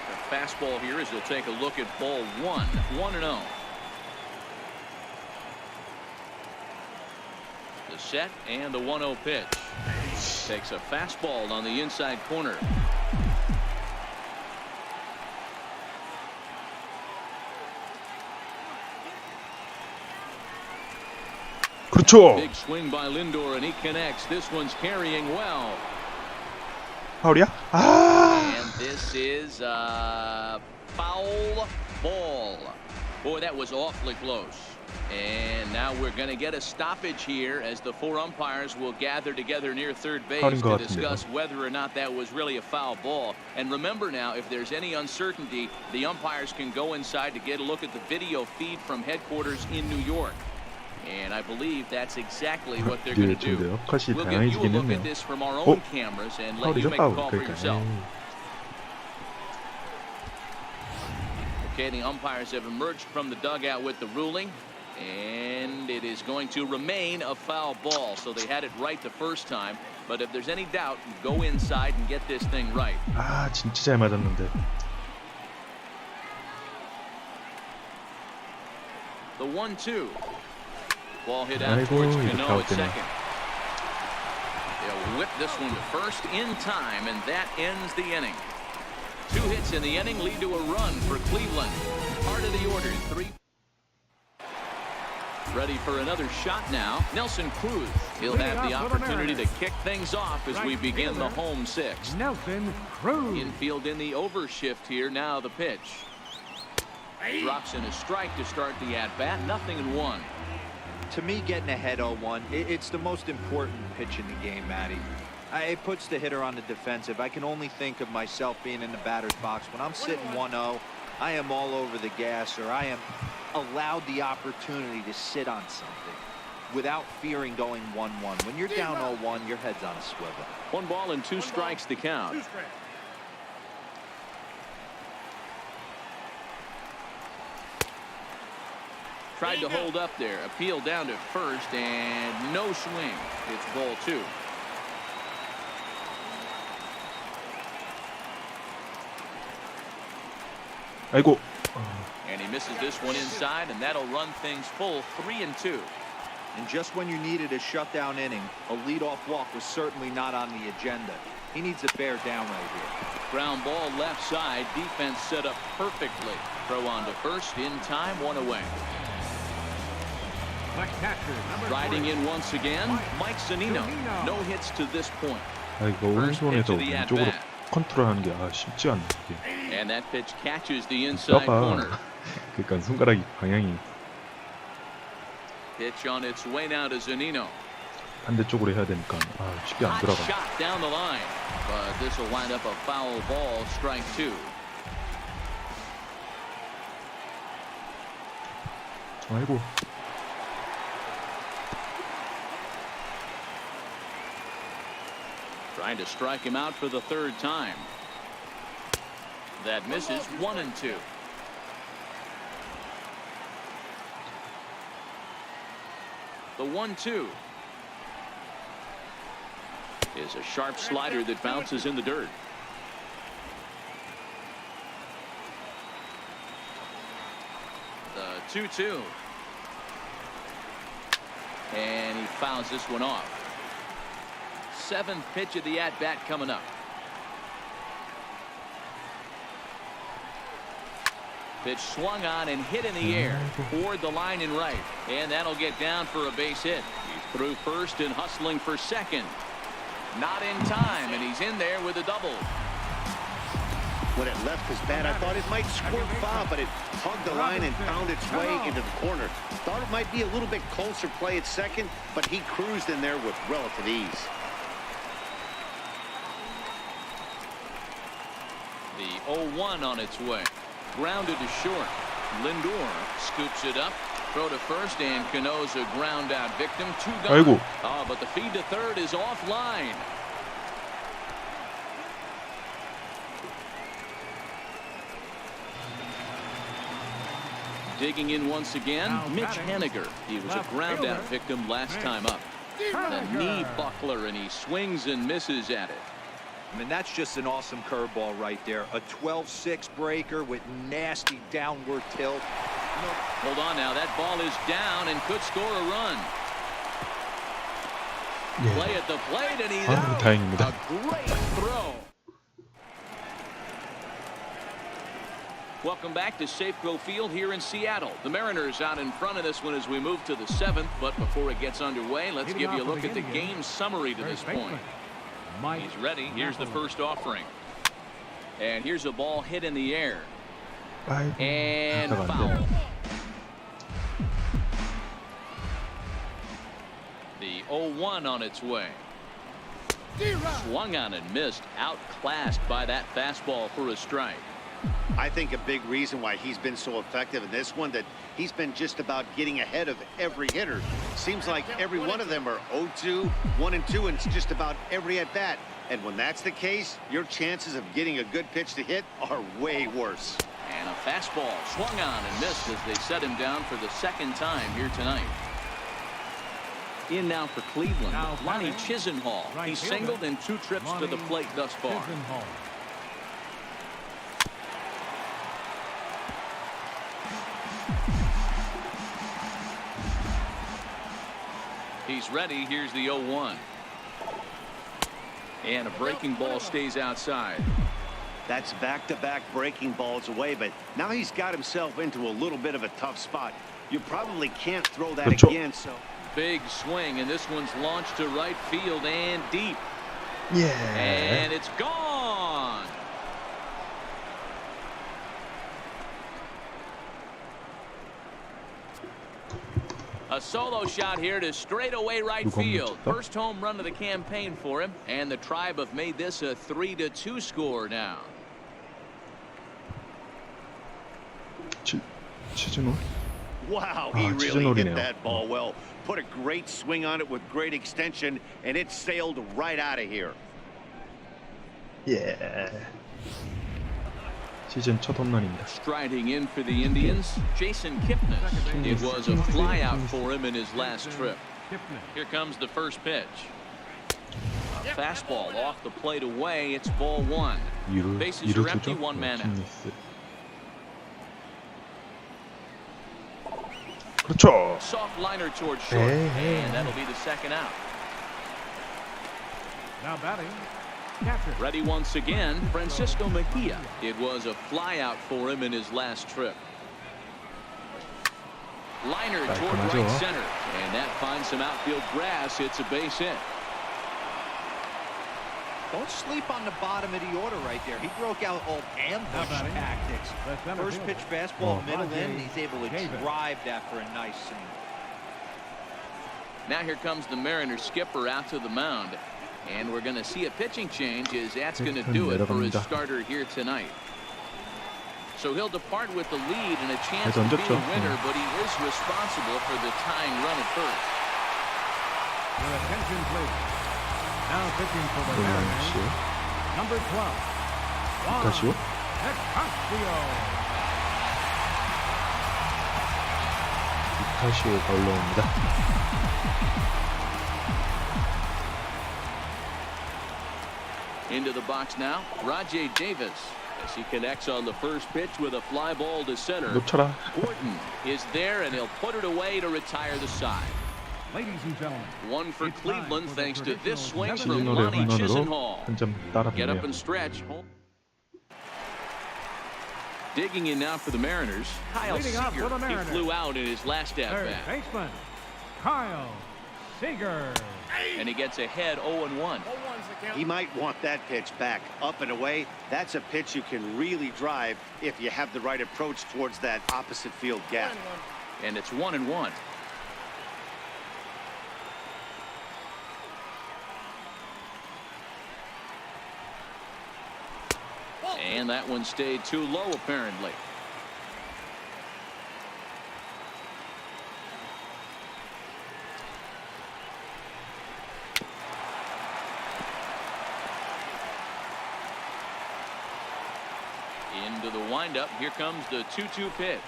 The fastball here as he'll take a look at ball 1, 1-0. The set and the 1-0 pitch. Takes a fastball on the inside corner. 그렇죠. Big swing by Lindor, and he connects. This one's carrying well. 파울이야? 아! And this is foul ball. Boy, that was awfully close. And now we're going to get a stoppage here as the four umpires will gather together near third base to discuss whether or not that was really a foul ball. And remember now, if there's any uncertainty, the umpires can go inside to get a look at the video feed from headquarters in New York. And I believe that's exactly what they're going to do. We'll give you a look at this from our own cameras and let you make a call for yourself. Okay, the umpires have emerged from the dugout with the ruling. And it is going to remain a foul ball. So they had it right the first time. But if there's any doubt, go inside and get this thing right. 아, 진짜 잘 맞았는데. The 1-2. Ball hit out towards Cano at second. They'll whip this one to first in time, and that ends the inning. 2 hits in the inning lead to a run for Cleveland. Part of the order, 3. Ready for another shot now. Nelson Cruz. He'll have the opportunity to kick things off as we begin the home 6th. Nelson Cruz. Infield in the overshift here. Now the pitch. Drops in a strike to start the at-bat. 0-1. To me, getting ahead 0-1, it's the most important pitch in the game, Matty. It puts the hitter on the defensive. I can only think of myself being in the batter's box. When I'm sitting 1-0, I am all over the gas, or I am allowed the opportunity to sit on something without fearing going 1-1. When you're down 0-1, your head's on a swivel. 1 ball and 2 strikes to count. Tried to hold up there. Appeal down to first, and no swing. It's ball 2. 아이고. And he misses this one inside, and that'll run things full 3-2. And just when you needed a shutdown inning, a leadoff walk was certainly not on the agenda. He needs to bear down right here. Ground ball left side. Defense set up perfectly. Throw on to first in time. 1 away. Riding in once again, Mike Zunino. No hits to this point. 아, 이거 오른손에서 왼쪽으로 컨트롤하는 게 쉽지 않네. And that pitch catches the inside corner. 그러니까 손가락이 방향이 Pitch on its way now to Zunino. 반대쪽으로 해야 되니까 쉽게 안 들어가. Shot down the line, but this will wind up a foul ball. Strike 2. 아이고. Trying to strike him out for the 3rd time. That misses. 1-2. The 1-2 is a sharp slider that bounces in the dirt. The 2-2. And he fouls this one off. 7th pitch of the at-bat coming up. Pitch swung on and hit in the air toward the line and right, and that'll get down for a base hit. He's through first and hustling for second. Not in time, and he's in there with a double. When it left his bat, I thought it might squirt foul, but it hugged the line and found its way into the corner. Thought it might be a little bit closer play at second, but he cruised in there with relative ease. The 0-1 on its way. Grounded to short. Lindor scoops it up. Throw to first, and Cano's a ground out victim. 2 gone. 아이고. Oh, but the feed to third is offline. Digging in once again, Mitch Haniger. He was a ground out victim last time up. The knee buckler, and he swings and misses at it. I mean, that's just an awesome curveball right there. A 12-6 breaker with nasty downward tilt. Hold on now. That ball is down and could score a run. Play at the plate, and he's out. 다행입니다. A great throw. Welcome back to Safeco Field here in Seattle. The Mariners out in front of this one as we move to the 7th. But before it gets underway, let's give you a look at the game summary to this point. He's ready. Here's the first offering. And here's a ball hit in the air. 아이고, And 안타가 안 foul. 되네. The 0-1 on its way. Swung on and missed. Outclassed by that fastball for a strike. I think a big reason why he's been so effective in this one that he's been just about getting ahead of every hitter. Seems like every one of them are 0-2, 1-2, and it's just about every at bat. And when that's the case, your chances of getting a good pitch to hit are way worse. And a fastball swung on and missed as they set him down for the second time here tonight. In now for Cleveland, Now Lonnie batting, Chisenhall. right He's fielder, singled in 2 trips to the Lonnie plate thus far. Chisenhall. He's ready. Here's the 0-1. And a breaking ball stays outside. That's back-to-back breaking balls away, but now he's got himself into a little bit of a tough spot. You probably can't throw that 그렇죠. again, so... Big swing, and this one's launched to right field and deep. 예. And it's gone. A solo shot here to straightaway right 누가 field. 멈췄다? First home run of the campaign for him, and the Tribe have made this a 3-2 score now. 치즈노? Wow, he really hit 치즈놀이네요. that ball well. Put a great swing on it with great extension, and it sailed right out of here. 예. 시즌 첫 홈런입니다. Striding in for the Indians, Jason Kipnis. It was a flyout for him in his last trip. Here comes the first pitch. A fastball off the plate away. It's ball 1. Bases are empty, 1 man out. 킴니스. 그렇죠. Soft liner towards short, Hey. and that'll be the second out. Now batting, catcher. Ready once again, Francisco Mejia. It was a flyout for him in his last trip. Liner toward right 깔끔하죠. center, and that finds some outfield grass. It's a base hit. Don't sleep on the bottom of the order right there. He broke out all ambush batting? tactics. The center First fielder. pitch fastball, Oh. middle in. He's able to Davis. drive that for a nice single. Now here comes the Mariners skipper out to the mound. And we're going to see a pitching change as that's going to do it for his starter here tonight. So he'll depart with the lead and a chance of being 던졌죠. a winner, but he is responsible for the tying run at first. Your attention, please. Now pitching for the Mariners, 시 number 12. 다시요? 이카시오가 올라옵니다. Into the box now, Rajay Davis. As he connects on the first pitch with a fly ball to center. 놓쳐라. Gordon is there, and he'll put it away to retire the side. Ladies and gentlemen, One for it's time Cleveland for the thanks to this swing traditional from 시즌 Lonnie 홈런으로 Chisenhall. 한 점 Get up 따라붙네요. and stretch. Digging in now for the Mariners, Kyle Leading off Seager. for the He Mariners. flew out in his last third at-bat. baseman, Kyle Seager. And he gets ahead 0-1. He might want that pitch back, up and away. That's a pitch you can really drive if you have the right approach towards that opposite field gap. And it's 1-1. And that one stayed too low, apparently. Into the windup. Here comes the 2-2 pitch.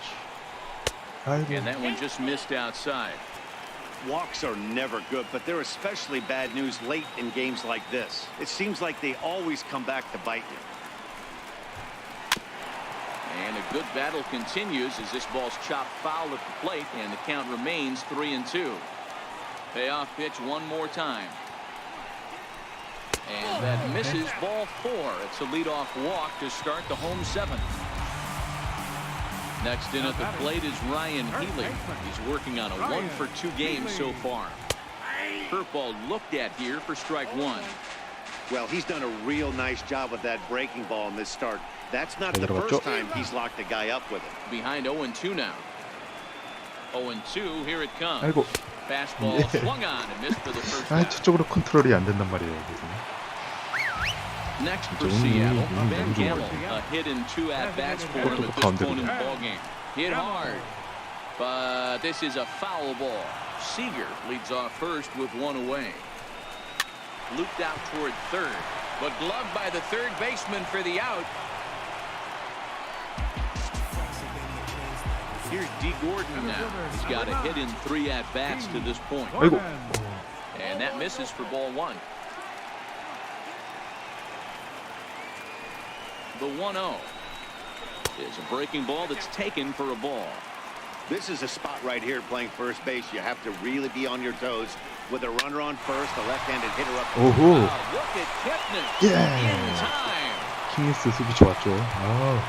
아이고. And that one just missed outside. Walks are never good, but they're especially bad news late in games like this. It seems like they always come back to bite you. And a good battle continues as this ball's chopped foul at the plate, and the count remains 3-2. Payoff pitch one more time. And that misses ball 4. It's a leadoff walk to start the home 7th. Next in at the plate is Ryan Healy. He's working on a 1-for-2 game so far. Curveball looked at here for strike 1. Well, he's done a real nice job with that breaking ball in this start. That's not the 들어갔죠? first time he's locked a guy up with it. Behind 0-2 now. 0-2, here it comes. 아이고. Fastball swung on and missed for the first 아, out. 저쪽으로 컨트롤이 안 된단 말이에요. 그래서. Next for 너무 Seattle, 너무 Ben 좋아요. Gamble. A hit in 2 at-bats for him at this 가운데로. point in the ballgame. Hit hard, but this is a foul ball. Seager leads off first with 1 away. Looped out toward third, but gloved by the third baseman for the out. Here's D. Gordon now. He's got a hit in 3 at-bats to this point. 아이고. And that misses for ball 1. The 1-0 is a breaking ball that's taken for a ball. This is a spot right here playing first base. You have to really be on your toes. With a runner on first, the left-handed hitter up. 오호. Wow, look at Kipnis Yeah. in time. 킹리스 수비 좋았죠. 아.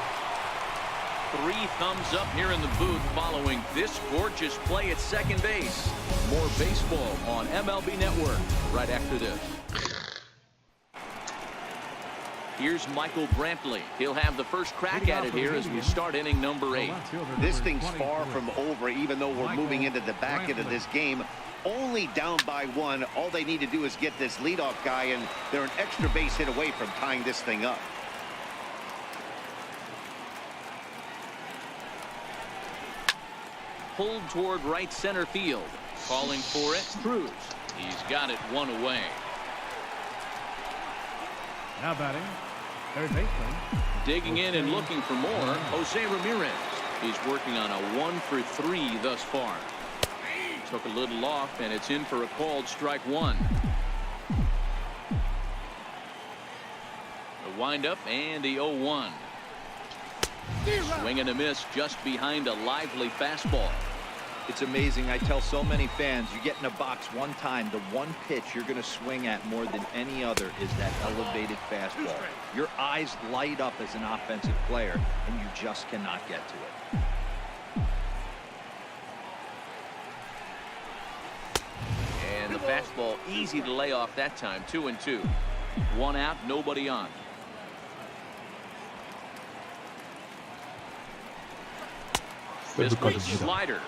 3 thumbs up here in the booth following this gorgeous play at second base. More baseball on MLB Network right after this. Here's Michael Brantley. He'll have the first crack at it here as we start inning number 8. This thing's far from over, even though we're moving into the back end of this game. Only down by 1. All they need to do is get this leadoff guy, and they're an extra base hit away from tying this thing up. Pulled toward right center field. Calling for it, Cruz. He's got it 1 away. Now batting, third baseman. Digging in and looking for more, Jose Ramirez. He's working on a 1 for 3 thus far. Took a little off, and it's in for a called strike 1. The windup and the 0-1. Swing and a miss just behind a lively fastball. It's amazing. I tell so many fans, you get in a box one time, the one pitch you're going to swing at more than any other is that elevated fastball. Your eyes light up as an offensive player, and you just cannot get to it. And the fastball easy to lay off that time. 2-2. 1 out, nobody on. This week's slider.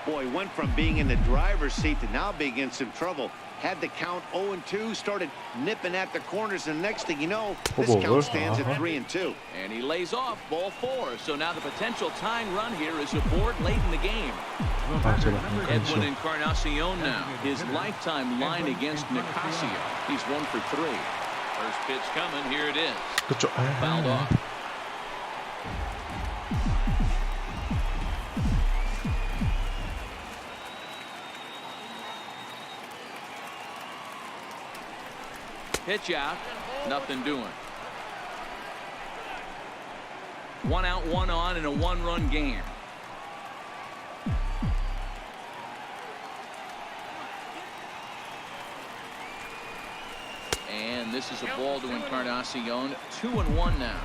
Boy, went from being in the driver's seat to now being in some trouble. Had the count 0-2, started nipping at the corners, and next thing you know, this count stands at 3-2. And he lays off ball 4. So now the potential tying run here is aboard late in the game. Edwin Encarnacion now. His lifetime line against Nicasio. He's 1 for 3. First pitch coming. Here it is. 그렇죠. Fouled off. Pitch out, nothing doing. 1 out, 1 on in a 1-run game. And this is a ball to Encarnacion. 2-1 now.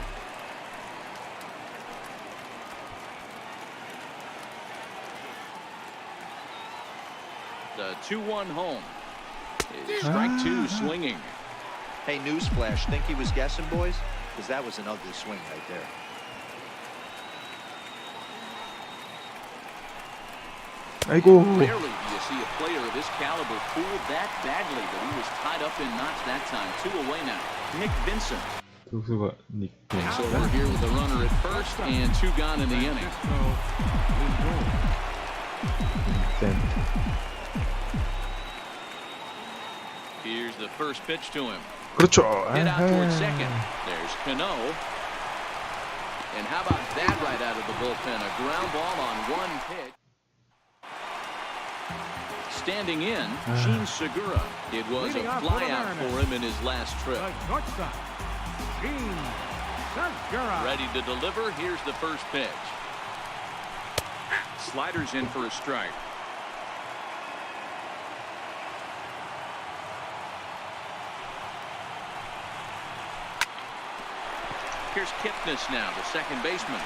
The 2-1 home. Strike 2 swinging. Hey, newsflash, think he was guessing, boys? Because that was an ugly swing right there. 아이고. Rarely do you see a player of this caliber fooled that badly, but he was tied up in knots that time. 2 away now. Nick Vincent. 투수가 닉. So we're here with a runner at first and 2 gone in the inning. Here's the first pitch to him. 그렇죠. Hit out towards second. There's Cano. And how about that right out of the bullpen? A ground ball on 1 pitch. Standing in, Gene Segura. It was a flyout for him in his last trip. Ready to deliver. Here's the first pitch. Sliders in for a strike. Here's Kipnis now, the second baseman.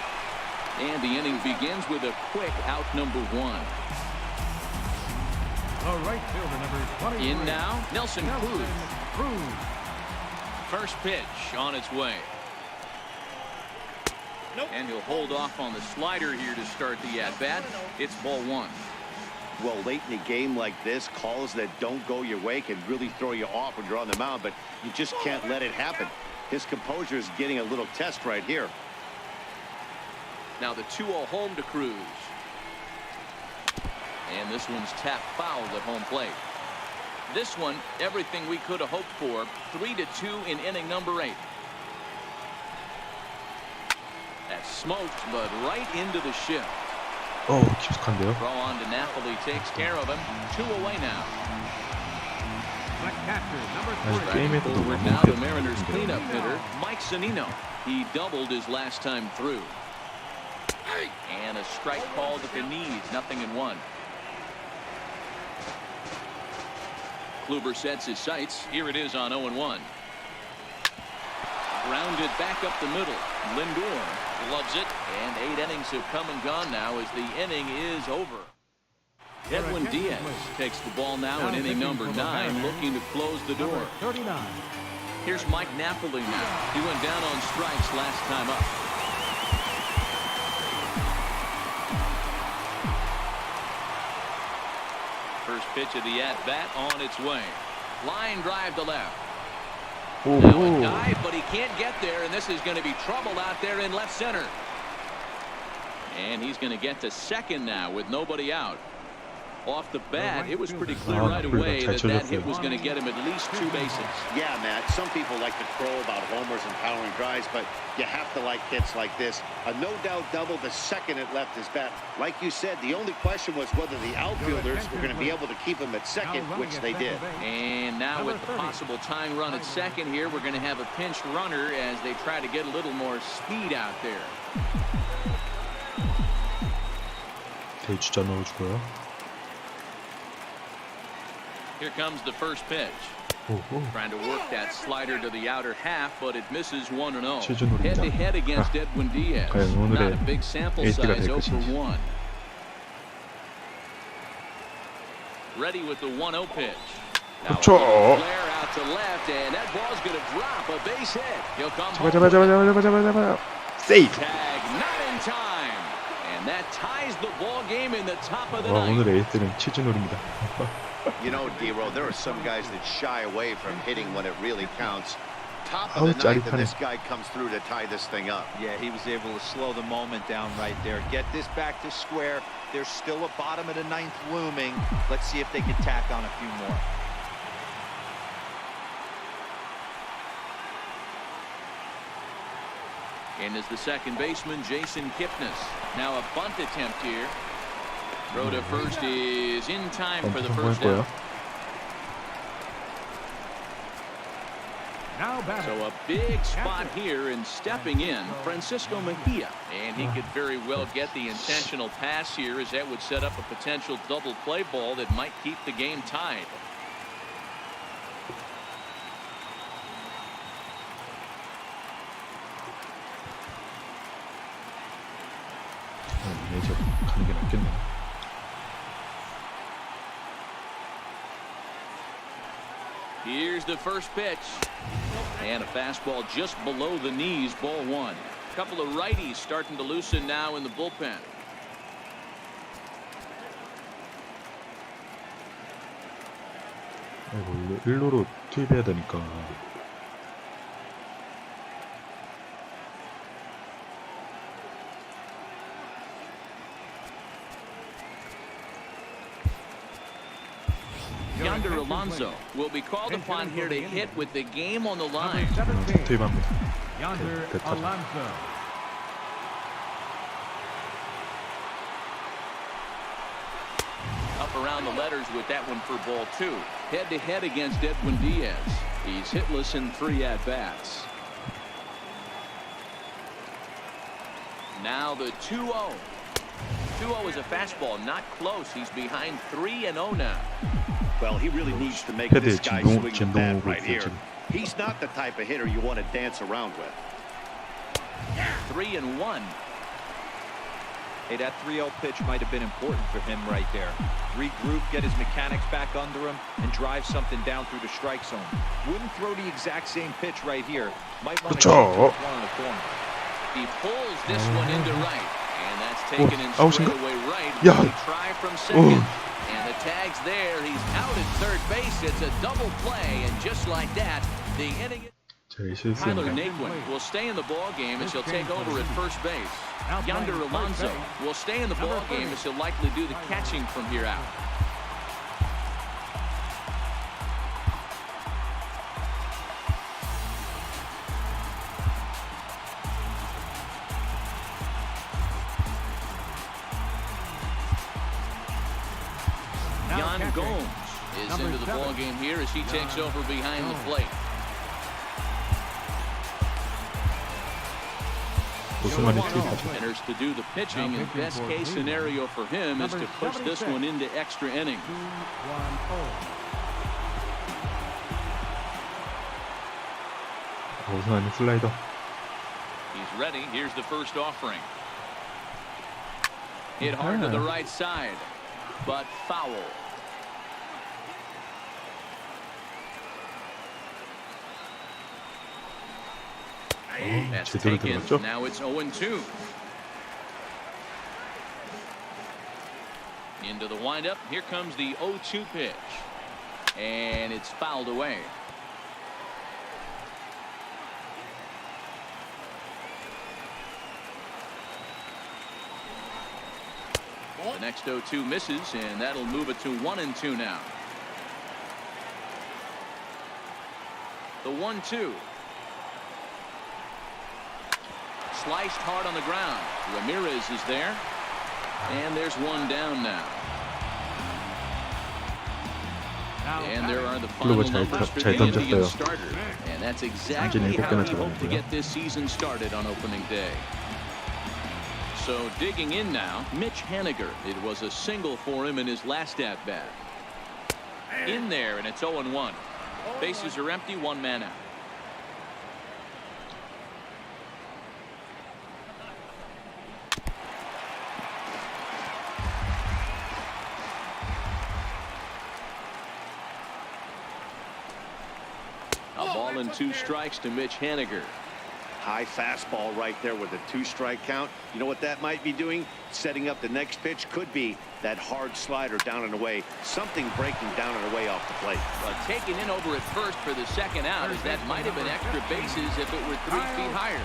And the inning begins with a quick out number 1. The right fielder, number 23. In now, Nelson Cruz. First pitch on its way. And he'll hold off on the slider here to start the at-bat. It's ball one. Well, late in a game like this, calls that don't go your way can really throw you off when you're on the mound, but you just can't let it happen. His composure is getting a little test right here. Now the 2-0 home to Cruz. And this one's tapped foul at home plate. This one, everything we could have hoped for. 3-2 in inning number 8. That's smoked, but right into the shift. 깊숙한데요. Throw on to Napoli takes care of him. 2 away now. The catcher, number 아직 3. 게임에서도 Forward 너무 now to 웃겼다. Mariners cleanup hitter Mike Zunino. He doubled his last time through. And a strike called at the knees. 0-1. Kluber sets his sights. Here it is on 0-1. Grounded back up the middle. Lindor loves it. And 8 innings have come and gone now as the inning is over. Edwin Diaz takes the ball now in inning number 9, looking to close the door. 39. Here's Mike Napoli now. He went down on strikes last time up. First pitch of the at-bat on its way. Line drive to left. Now a dive, but he can't get there, and this is going to be trouble out there in left center. And he's going to get to second now with nobody out. Off the bat, it was pretty clear right away that that hit was going to get him at least 2 bases. Yeah, Matt, some people like to crow about homers and powering drives, but you have to like hits like this. A no-doubt double the second it left his bat. Like you said, the only question was whether the outfielders were going to be able to keep him at second, which they did. And now with the possible tying run at second here, we're going to have a pinch runner as they try to get a little more speed out there. 대주자 넣어주고요. Here comes the first pitch. Trying to work that slider to the outer half, but it misses 1-0. Head-to-head against Edwin Diaz. Not a big sample size, 0 for 1. Ready with the 1-0 pitch. Now flare out to left, and that ball's going to drop a base hit. He'll come home. 세이브. Tag, not in time. And that ties the ball game in the top of the 와, ninth. 오늘의 에이스는 치즈놀입니다. You know, D-Row, there are some guys that shy away from hitting when it really counts. Top Oh, of the ninth, and 짜릿하네. this guy comes through to tie this thing up. Yeah, he was able to slow the moment down right there. Get this back to square. There's still a bottom of the ninth looming. Let's see if they can tack on a few more. And is the second baseman, Jason Kipnis. Now a bunt attempt here. Throw to first is in time for the first 거예요. out. Now batting. So a big spot here, and stepping in, Francisco Mejia. And he could very well get the intentional pass here, as that would set up a potential double play ball that might keep the game tied. 이제 가는 게 낫겠네. Here's the first pitch. And a fastball just below the knees, ball 1. A couple of righties starting to loosen now in the bullpen. 아이고, 1루로 투입해야 되니까. Yonder Alonso will be called upon here to hit with the game on the line. Number 17. 투입합니다. Yonder 대타자. Alonso. Up around the letters with that one for ball 2. Head-to-head against Edwin Diaz. He's hitless in 3 at-bats. Now the 2-0. 2-0 is a fastball, not close. He's behind 3-0 now. Well, he really needs to make 패드에 this guy 진동 swing the bat 오고 right 있어요 here. 지금. He's not the type of hitter you want to dance around with. 3-1. Hey, that 3-0 pitch might have been important for him right there. Regroup, get his mechanics back under him, and drive something down through the strike zone. Wouldn't throw the exact same pitch right here. Might want to 그쵸. one on the corner. He pulls this one into right, and that's taken in 아웃인가? straight away right. 야. He try from second, and the tag's there. He's out at third base. It's a double play, and just like that, the inning. 제 Tyler 실수입니다. Naquin will stay in the ball game as he'll take over at first base. Yonder Alonso will stay in the ball game as he'll likely do the catching from here out. Jan Gomes is into the ball game here as he takes over behind the plate. 오승환이 투입하죠. Enters to do the pitching, and best case scenario for him is to push this one into extra innings. 오승환이 슬라이더. He's ready. Here's the first offering. Hit hard to the right side, but foul. That's 제대로 taken. 들어갔죠? Now it's 0-2. Into the windup. Here comes the 0-2 pitch. And it's fouled away. The next 0-2 misses, and that'll move it to 1-2 now. The 1-2. Sliced hard on the ground. Ramirez is there. And there's one down now. And there are the final numbers for the Indian starter. And that's exactly how he hoped to get this season started on opening day. So digging in now, Mitch Haniger. It was a single for him in his last at-bat. In there, and it's 0-1. Bases are empty, one man out. A ball and 2 strikes to Mitch Haniger. High fastball right there with a 2-strike count. You know what that might be doing? Setting up the next pitch. Could be that hard slider down and away. Something breaking down and away off the plate. Well, taken in over at first for the second out, as that might have been extra bases if it were 3 feet higher.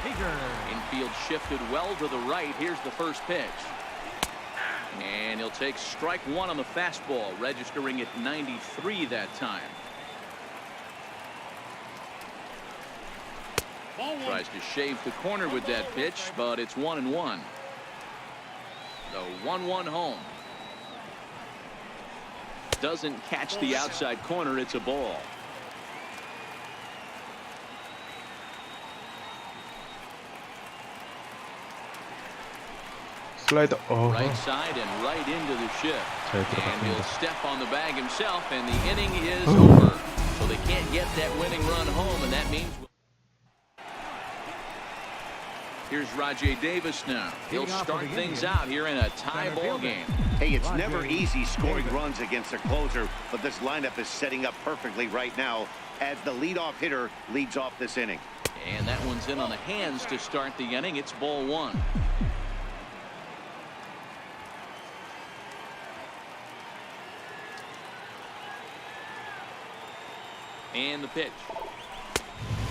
Infield shifted well to the right. Here's the first pitch. And he'll take strike 1 on the fastball, registering at 93 that time. Tries to shave the corner with that pitch, but it's 1-1. The 1-1 home. Doesn't catch the outside corner. It's a ball. 슬라이더. Right side and right into the shift. And he'll step on the bag himself, and the inning is over. So they can't get that winning run home, and that means. Here's Rajay Davis now. He'll start things out here in a tie ball game. Hey, it's never easy scoring runs against a closer, but this lineup is setting up perfectly right now as the leadoff hitter leads off this inning. And that one's in on the hands to start the inning. It's ball 1. And the pitch.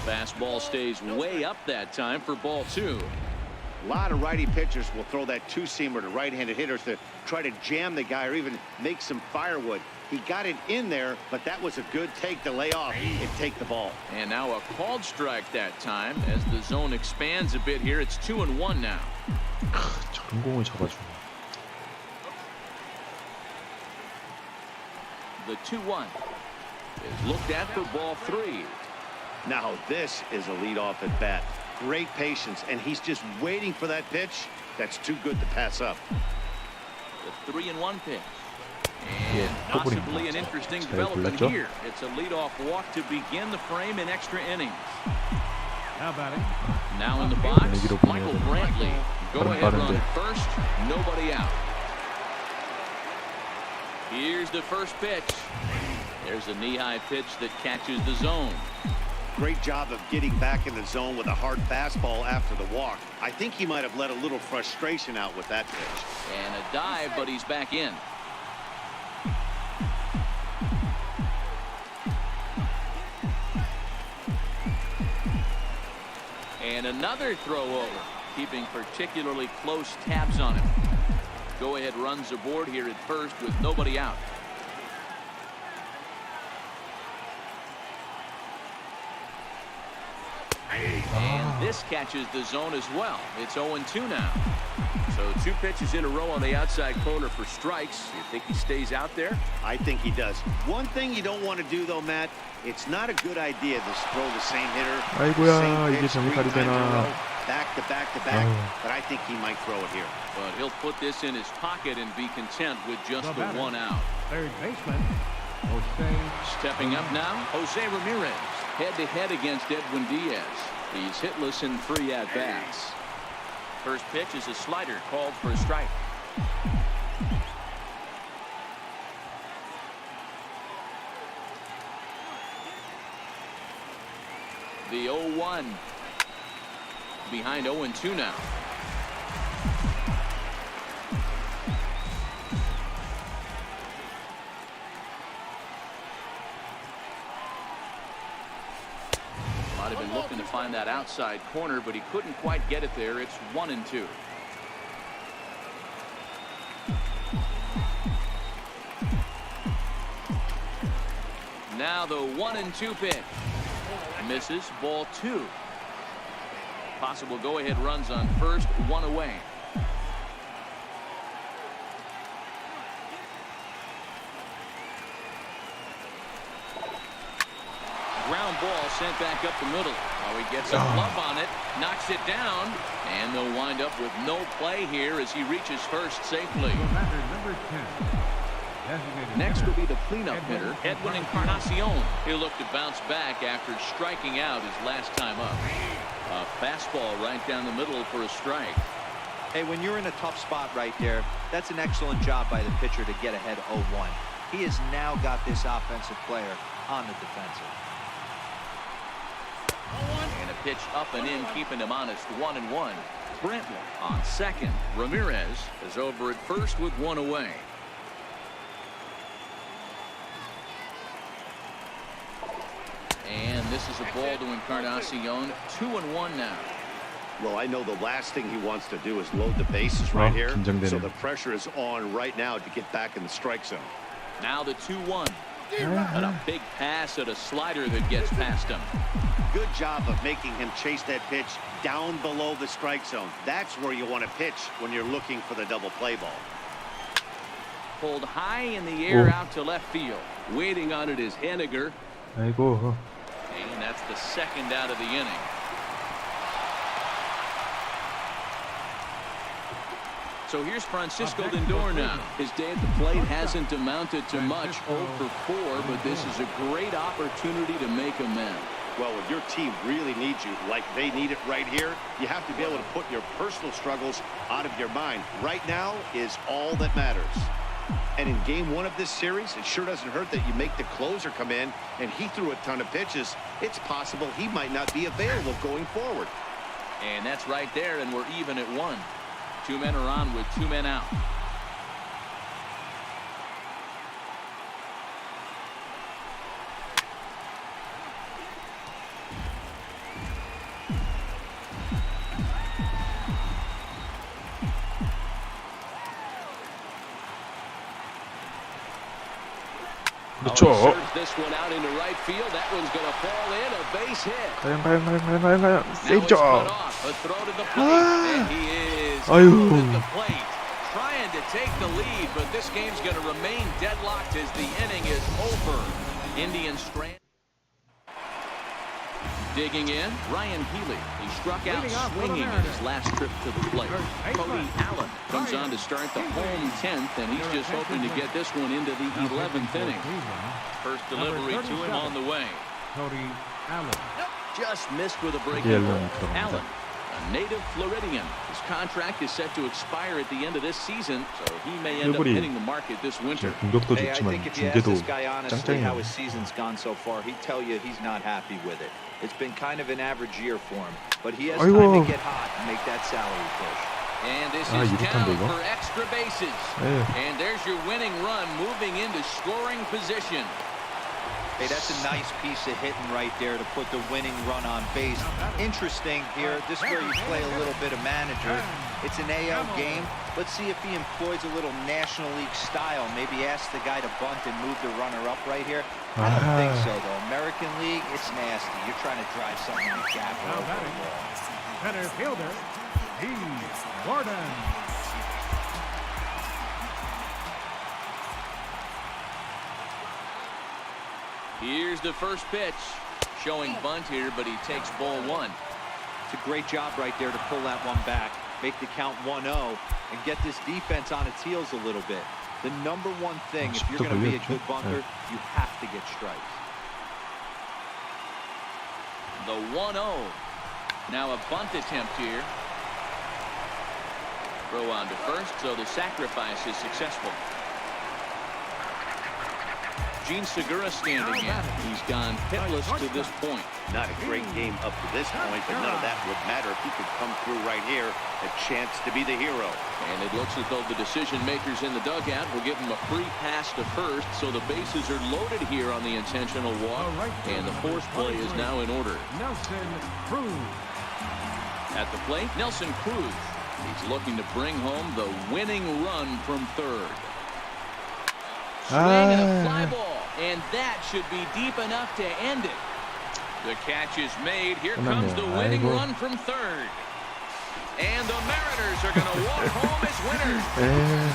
Fastball stays way up that time for ball 2. A lot of righty pitchers will throw that 2-seamer to right-handed hitters to try to jam the guy or even make some firewood. He got it in there, but that was a good take to lay off and take the ball. And now a called strike that time as the zone expands a bit here. It's 2-1 now. 저런 공을 잡아주고. The 2-1 is looked at for ball 3. Now this is a leadoff at bat. Great patience, and he's just waiting for that pitch. That's too good to pass up. The 3-1 pitch. And possibly an interesting development here. It's a leadoff walk to begin the frame in extra innings. How about it? Now in the box, Michael Brantley. Go 발음 ahead run 빠른데. at first. Nobody out. Here's the first pitch. There's a knee-high pitch that catches the zone. Great job of getting back in the zone with a hard fastball after the walk. I think he might have let a little frustration out with that pitch. And a dive, but he's back in. And another throw over, keeping particularly close tabs on him. Go ahead runs aboard here at first with nobody out. And this catches the zone as well. It's 0-2 now. So 2 pitches in a row on the outside corner for strikes. You think he stays out there? I think he does. One thing you don't want to do, though, Matt, it's not a good idea to throw the same hitter. 아이고야, same 이게 pitch 3 정갈이 times in a 되나. row, back to back to back. 아유. But I think he might throw it here. But he'll put this in his pocket and be content with just the batter, 1 out. Third baseman, Jose. Stepping up now, Jose Ramirez, head-to-head against Edwin Diaz. He's hitless in 3 at-bats. First pitch is a slider called for a strike. The 0-1 behind 0-2 now. Might have been looking to find that outside corner, but he couldn't quite get it there. It's 1-2. Now the 1-2 pitch. Misses, ball 2. Possible go-ahead runs on first, 1 away. Ground ball sent back up the middle. Oh, he gets a glove on it, knocks it down, and they'll wind up with no play here as he reaches first safely. The batter, number 10. Designated Next hitter, will be the cleanup hitter, Edwin Edwin Encarnacion. He'll look to bounce back after striking out his last time up. A fastball right down the middle for a strike. Hey, when you're in a tough spot right there, that's an excellent job by the pitcher to get ahead 0-1. He has now got this offensive player on the defensive. And a pitch up and in, keeping him honest, 1-1. Brentwood on second. Ramirez is over at first with 1 away. And this is a ball to Encarnacion. 2-1 now. Well, I know the last thing he wants to do is load the bases right here. 긴장되네. So the pressure is on right now to get back in the strike zone. Now the 2-1. And a big pass at a slider that gets past him. Good job of making him chase that pitch down below the strike zone. That's where you want to pitch when you're looking for the double play ball. Pulled high in the air Oh. out to left field. Waiting on it is Henniger. 아이고. And that's the second out of the inning. So here's Francisco Lindor now. His day at the plate hasn't amounted to much, 0 for 4, but this is a great opportunity to make amends. Well, when your team really needs you, like they need it right here, you have to be able to put your personal struggles out of your mind. Right now is all that matters. And in game 1 of this series, it sure doesn't hurt that you make the closer come in, and he threw a ton of pitches. It's possible he might not be available going forward. And that's right there, and we're even at 1. 2 men are on with 2 men out. 그렇죠. Serves this one out into right field. That one's going to fall in. A base hit. 과연. Now it's 세이브죠. cut off. A throw to the plate. And he is 아유. out at the plate. Trying to take the lead, but this game's going to remain deadlocked as the inning is over. Indians strand. Digging in, Ryan Healy. He struck out Leading off, swinging in his last trip to the plate. Cody Allen comes on to start the home 10th, and he's just hoping to get this one into the 11th inning. First delivery to him on the way. Cody Allen. Just missed with a breaking Yellow ball. 들어갑니다. Allen a native Floridian. His contract is set to expire at the end of this season, so he may end up 클리브리 hitting the market this winter. 공격도 Hey, I 좋지만 think if you ask 중계도 this guy honestly how 짱짱해요. his season's gone so far, he'd tell you he's not happy with it. It's been kind of an average year for him, but he has time 아이고. to get hot and make that salary push. And this 아, is 이륙한데, down 이거? for extra bases. 예. And there's your winning run moving into scoring position. Hey, that's a nice piece of hitting right there to put the winning run on base. Interesting here, this is where you play a little bit of manager. It's an AL game. Let's see if he employs a little National League style. Maybe ask the guy to bunt and move the runner up right here. I don't think so, though. American League, it's nasty. You're trying to drive something in the gap or over the wall. Center fielder, E. Gordon. Here's the first pitch. Showing bunt here, but he takes ball one. It's a great job right there to pull that one back, make the count 1-0, and get this defense on its heels a little bit. The number one thing, if you're going to be a good bunter, you have to get strikes. The 1-0. Now a bunt attempt here. Throw on to first, so the sacrifice is successful. Gene Segura standing in. He's gone hitless to this point. Not a great game up to this point, but none of that would matter if he could come through right here. A chance to be the hero. And it looks as though the decision makers in the dugout will give him a free pass to first, so the bases are loaded here on the intentional walk, and the force play is now in order. Nelson Cruz. At the plate, Nelson Cruz. He's looking to bring home the winning run from third. Swing and a fly ball, and that should be deep enough to end it. The catch is made. Here comes the winning run from third. And the Mariners are going to walk home as winners.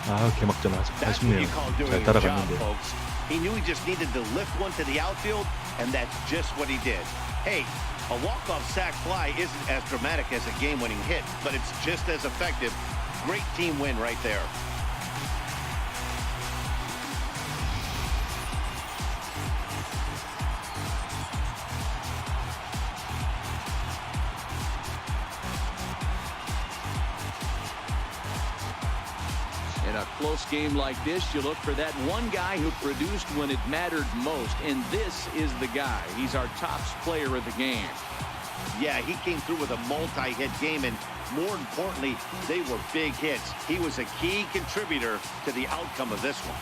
아, 개막전 That's what 아쉽네요. you call doing 잘 your job, 따라갔는데. folks. He knew he just needed to lift one to the outfield, and that's just what he did. Hey, a walk-off sac fly isn't as dramatic as a game-winning hit, but it's just as effective. Great team win right there. In a close game like this, you look for that one guy who produced when it mattered most, and this is the guy. He's our top player of the game. Yeah, he came through with a multi-hit game, and more importantly, they were big hits. He was a key contributor to the outcome of this one.